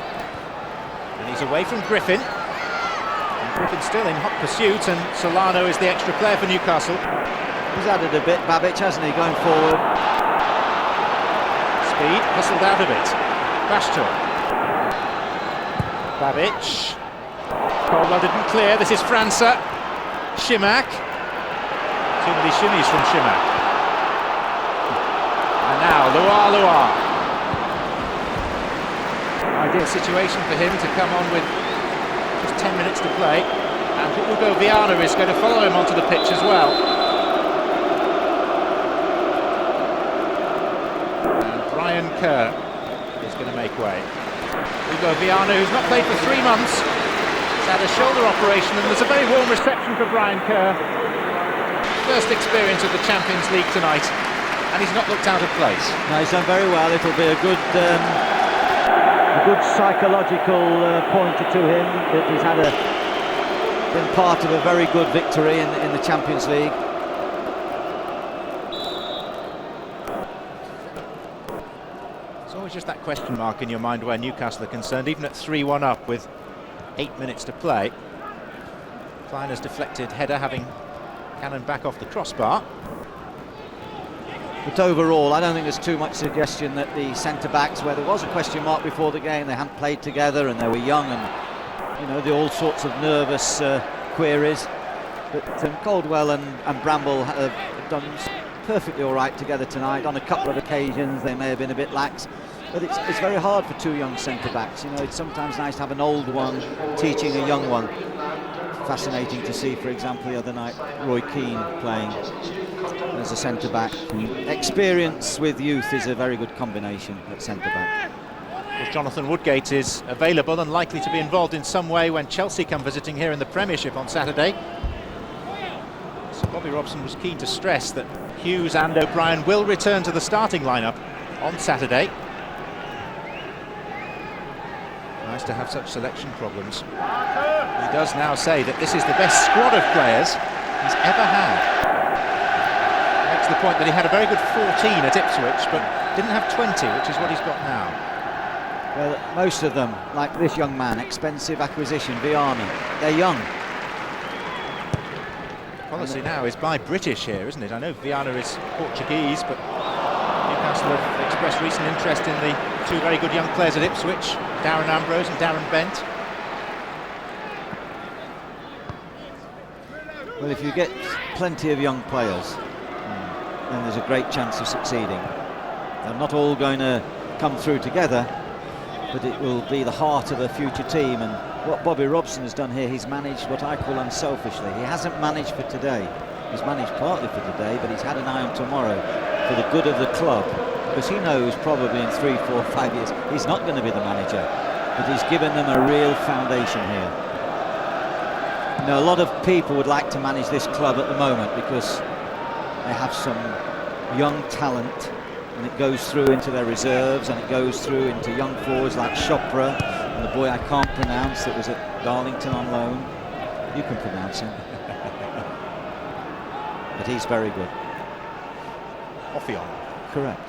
and he's away from Griffin. And Griffin's still in hot pursuit, and Solano is the extra player for Newcastle. He's added a bit, Babic, hasn't he, going forward? Speed, hustled out of it. Bashtor. Babic. Caldwell didn't clear. This is França. Shimak. Too many shimmies from Shimak. And now Luar. Ideal situation for him to come on with just 10 minutes to play. And Ugo Viana is going to follow him onto the pitch as well. Brian Kerr is going to make way. Ugo Viana, who's not played for 3 months, has had a shoulder operation, and there's a very warm reception for Brian Kerr. First experience of the Champions League tonight, and he's not looked out of place. No, he's done very well. It'll be a good psychological pointer to him that he's been part of a very good victory in the Champions League. Just that question mark in your mind where Newcastle are concerned, even at 3-1 up with 8 minutes to play. Kleiner's deflected header having cannon back off the crossbar. But overall, I don't think there's too much suggestion that the centre-backs, where there was a question mark before the game, they hadn't played together and they were young and, all sorts of nervous queries. But Caldwell and Bramble have done perfectly all right together tonight. On a couple of occasions, they may have been a bit lax. But it's very hard for two young centre-backs. It's sometimes nice to have an old one teaching a young one. Fascinating to see, for example, the other night, Roy Keane playing as a centre-back. Experience with youth is a very good combination at centre-back. Well, Jonathan Woodgate is available and likely to be involved in some way when Chelsea come visiting here in the Premiership on Saturday. So Bobby Robson was keen to stress that Hughes and O'Brien will return to the starting lineup on Saturday. Nice to have such selection problems. He does now say that this is the best squad of players he's ever had. Makes the point that he had a very good 14 at Ipswich, but didn't have 20, which is what he's got now. Well, most of them, like this young man, expensive acquisition, Viana, they're young. Policy now is by British here, isn't it? I know Viana is Portuguese, but Newcastle have expressed recent interest in the two very good young players at Ipswich, Darren Ambrose and Darren Bent. Well, if you get plenty of young players, then there's a great chance of succeeding. They're not all going to come through together, but it will be the heart of a future team. And what Bobby Robson has done here, he's managed what I call unselfishly. He hasn't managed for today. He's managed partly for today, but he's had an eye on tomorrow for the good of the club, because he knows probably in 3, 4, 5 years he's not going to be the manager, but he's given them a real foundation here. A lot of people would like to manage this club at the moment because they have some young talent, and it goes through into their reserves, and it goes through into young forwards like Chopra and the boy I can't pronounce that was at Darlington on loan. You can pronounce him. But he's very good. Offion. Correct.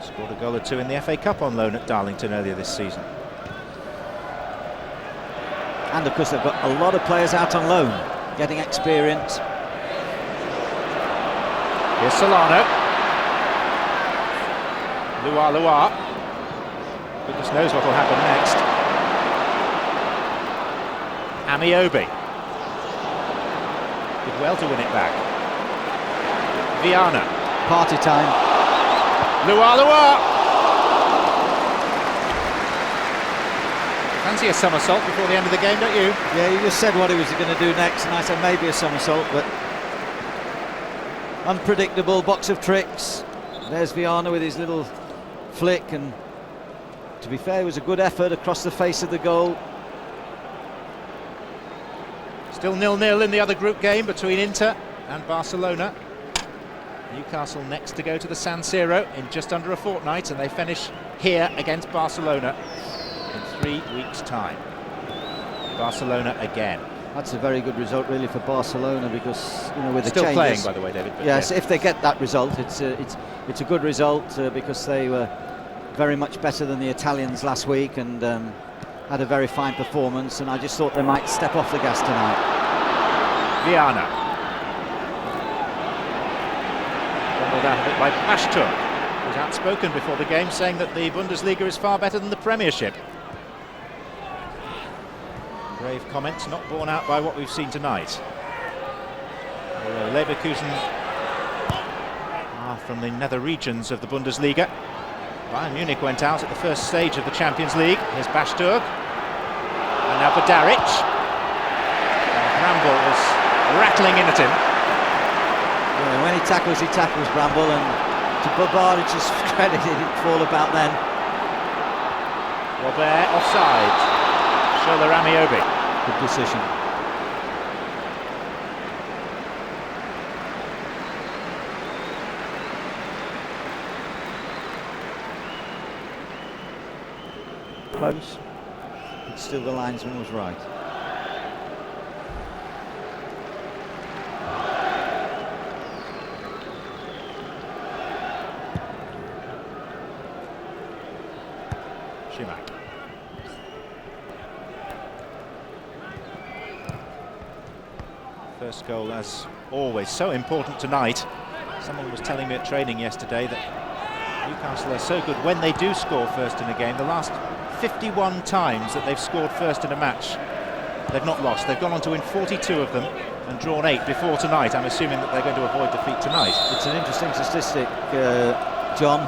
Scored a goal or two in the FA Cup on loan at Darlington earlier this season. And of course they've got a lot of players out on loan, getting experience. Here's Solano. Lua. Goodness knows what will happen next. Amiobi. Did well to win it back. Viana. Party time. Lua. Fancy a somersault before the end of the game, don't you? Yeah, you just said what he was going to do next, and I said maybe a somersault, but unpredictable box of tricks. There's Viana with his little flick, and to be fair, it was a good effort across the face of the goal. Still 0-0 in the other group game between Inter and Barcelona. Newcastle next to go to the San Siro in just under a fortnight, and they finish here against Barcelona in 3 weeks' time. Barcelona again. That's a very good result, really, for Barcelona, because with the still changes, playing, by the way, David. Yes, if they get that result, it's a good result because they were very much better than the Italians last week and had a very fine performance. And I just thought they might step off the gas tonight. Viana. Rumbled out of it by Pashtur, who was outspoken before the game, saying that the Bundesliga is far better than the Premiership. Brave comments, not borne out by what we've seen tonight. Leverkusen are from the nether regions of the Bundesliga. Bayern Munich went out at the first stage of the Champions League. Here's Pashtur. And now Badaric. Bramble was rattling in at him. Yeah, when he tackles Bramble, and to Babaric's credit, he didn't fall about then. Robert offside. Shola Amiobi. Good decision. Close, but still the linesman was right. Shimak. First goal as always so important tonight. Someone was telling me at training yesterday that Newcastle are so good when they do score first in a game. The last 51 times that they've scored first in a match, they've not lost. They've gone on to win 42 of them and drawn 8 before tonight. I'm assuming that they're going to avoid defeat tonight. It's an interesting statistic, John.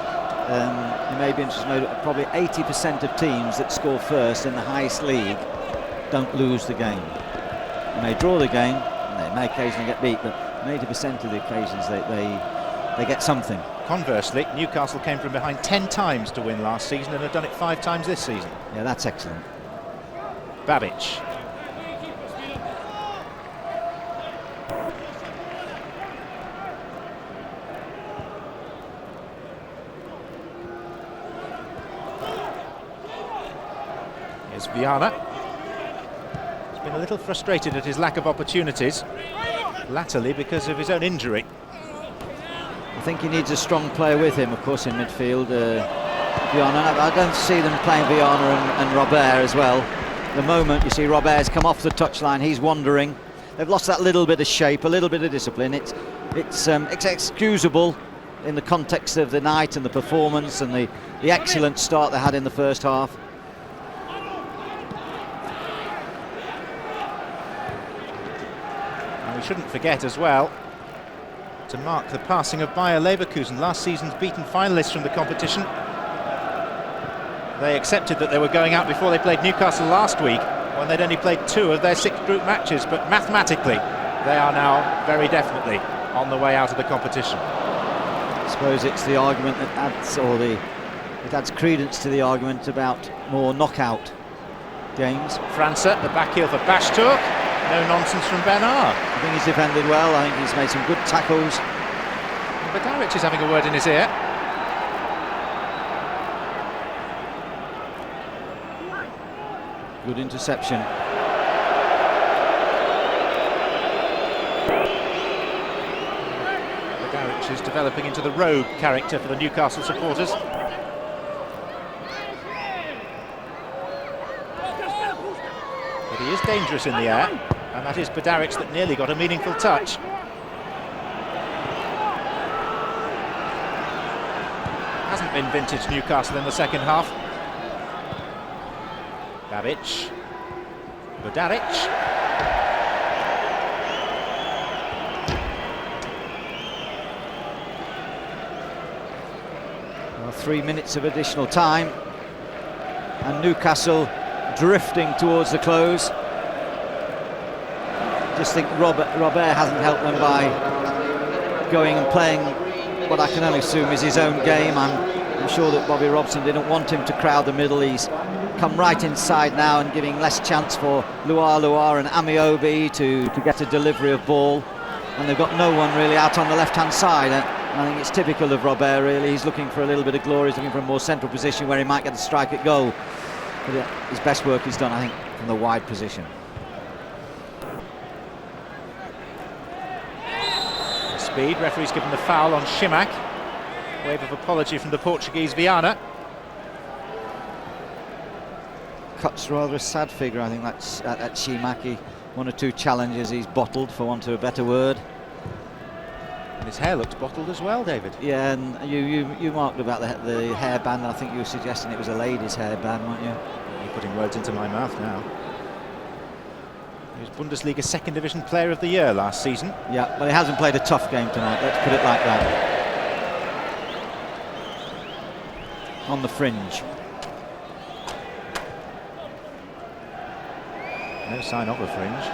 You may be interested to know that probably 80% of teams that score first in the highest league don't lose the game. They may draw the game, and they may occasionally get beat, but on 80% of the occasions they get something. Conversely, Newcastle came from behind 10 times to win last season and have done it 5 times this season. Yeah, that's excellent. Babic. Here's Viana. He's been a little frustrated at his lack of opportunities, latterly because of his own injury. I think he needs a strong player with him, of course, in midfield. Viana, I don't see them playing Viana and Robert as well. The moment you see Robert's come off the touchline, he's wandering. They've lost that little bit of shape, a little bit of discipline. It's excusable in the context of the night and the performance and the excellent start they had in the first half. And we shouldn't forget as well to mark the passing of Bayer Leverkusen, last season's beaten finalists from the competition. They accepted that they were going out before they played Newcastle last week, when they'd only played 2 of their 6 group matches, but mathematically they are now very definitely on the way out of the competition. I suppose it's the argument that adds, it adds credence to the argument about more knockout games. França, the back heel for Bashtur. No nonsense from Bernard. I think he's defended well. I think he's made some good tackles. But Darich is having a word in his ear. Good interception. Darich is developing into the rogue character for the Newcastle supporters. But he is dangerous in the air, and that is Bedaric that nearly got a meaningful touch. Hasn't been vintage Newcastle in the second half. Babic. Bedaric. Well, 3 minutes of additional time, and Newcastle drifting towards the close. Just think Robert hasn't helped them by going and playing what I can only assume is his own game. I'm sure that Bobby Robson didn't want him to crowd the middle. He's come right inside now and giving less chance for Luar and Amiobi to get a delivery of ball, and they've got no one really out on the left-hand side. And I think it's typical of Robert, really. He's looking for a little bit of glory. He's looking for a more central position where he might get a strike at goal. But his best work is done, I think, from the wide position. Speed, referee's given the foul on Shimak. Wave of apology from the Portuguese Viana. Cuts rather a sad figure, I think, that's at Shimak. 1 or 2 challenges he's bottled, for want of a better word. And his hair looks bottled as well, David. Yeah, and you marked about the hairband. I think you were suggesting it was a lady's hairband, weren't you? You're putting words into my mouth now. He was Bundesliga Second Division Player of the Year last season. Yeah, but he hasn't played a tough game tonight, let's put it like that. On the fringe. No sign of a fringe.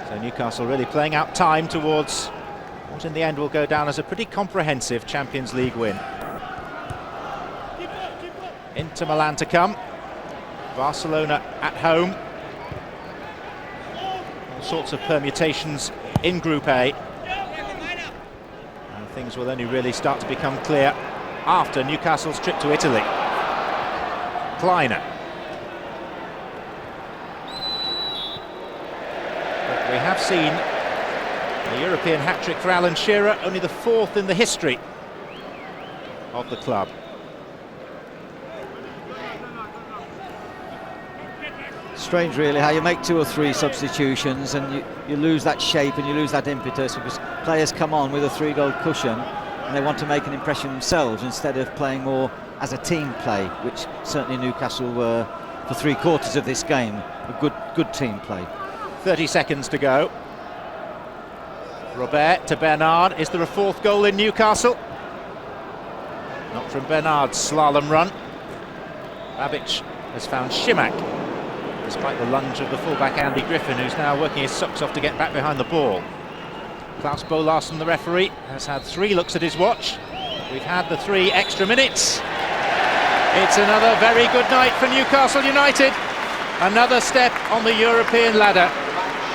So Newcastle really playing out time towards what in the end will go down as a pretty comprehensive Champions League win. Inter Milan to come. Barcelona at home. All sorts of permutations in Group A. And things will only really start to become clear after Newcastle's trip to Italy. Kleiner. But we have seen a European hat-trick for Alan Shearer, only the 4th in the history of the club. Strange really how you make 2 or 3 substitutions and you lose that shape and you lose that impetus, because players come on with a 3-goal cushion and they want to make an impression themselves instead of playing more as a team play, which certainly Newcastle were for 3/4 of this game. A good team play. 30 seconds to go. Robert to Bernard. Is there a 4th goal in Newcastle? Not from Bernard's slalom run. Babic has found Shimak, despite the lunge of the fullback Andy Griffin, who's now working his socks off to get back behind the ball. Klaus Bolarsson, the referee, has had 3 looks at his watch. We've had the 3 extra minutes. It's another very good night for Newcastle United. Another step on the European ladder.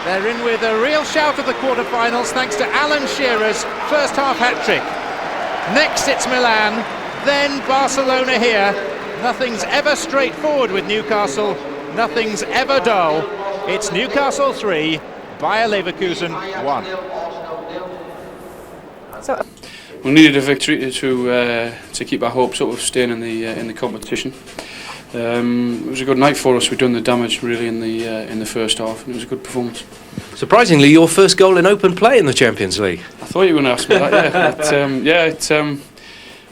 They're in with a real shout of the quarter-finals thanks to Alan Shearer's first half hat-trick. Next it's Milan, then Barcelona here. Nothing's ever straightforward with Newcastle. Nothing's ever dull. It's Newcastle 3, Bayer Leverkusen 1. So, we needed a victory to keep our hopes up of staying in the competition. It was a good night for us. We'd done the damage really in the first half, and it was a good performance. Surprisingly, your first goal in open play in the Champions League. I thought you were going to ask me that. Yeah, it's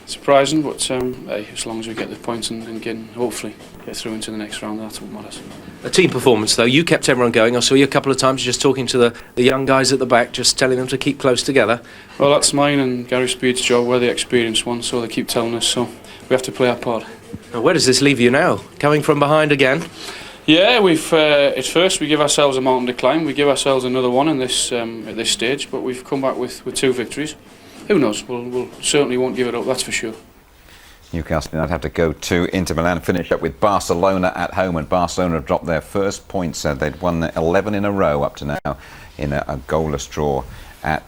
surprising, but hey, as long as we get the points and hopefully get through into the next round, that's what matters. A team performance, though. You kept everyone going. I saw you a couple of times just talking to the young guys at the back, just telling them to keep close together. Well, that's mine and Gary Speed's job. We're the experienced ones, so they keep telling us. So we have to play our part. Now, where does this leave you now? Coming from behind again? Yeah, at first we give ourselves a mountain to climb. We give ourselves another one in this at this stage, but we've come back with 2 victories. Who knows? We'll certainly won't give it up. That's for sure. Newcastle United have to go to Inter Milan, finish up with Barcelona at home, and Barcelona have dropped their first points. They'd won 11 in a row up to now in a goalless draw at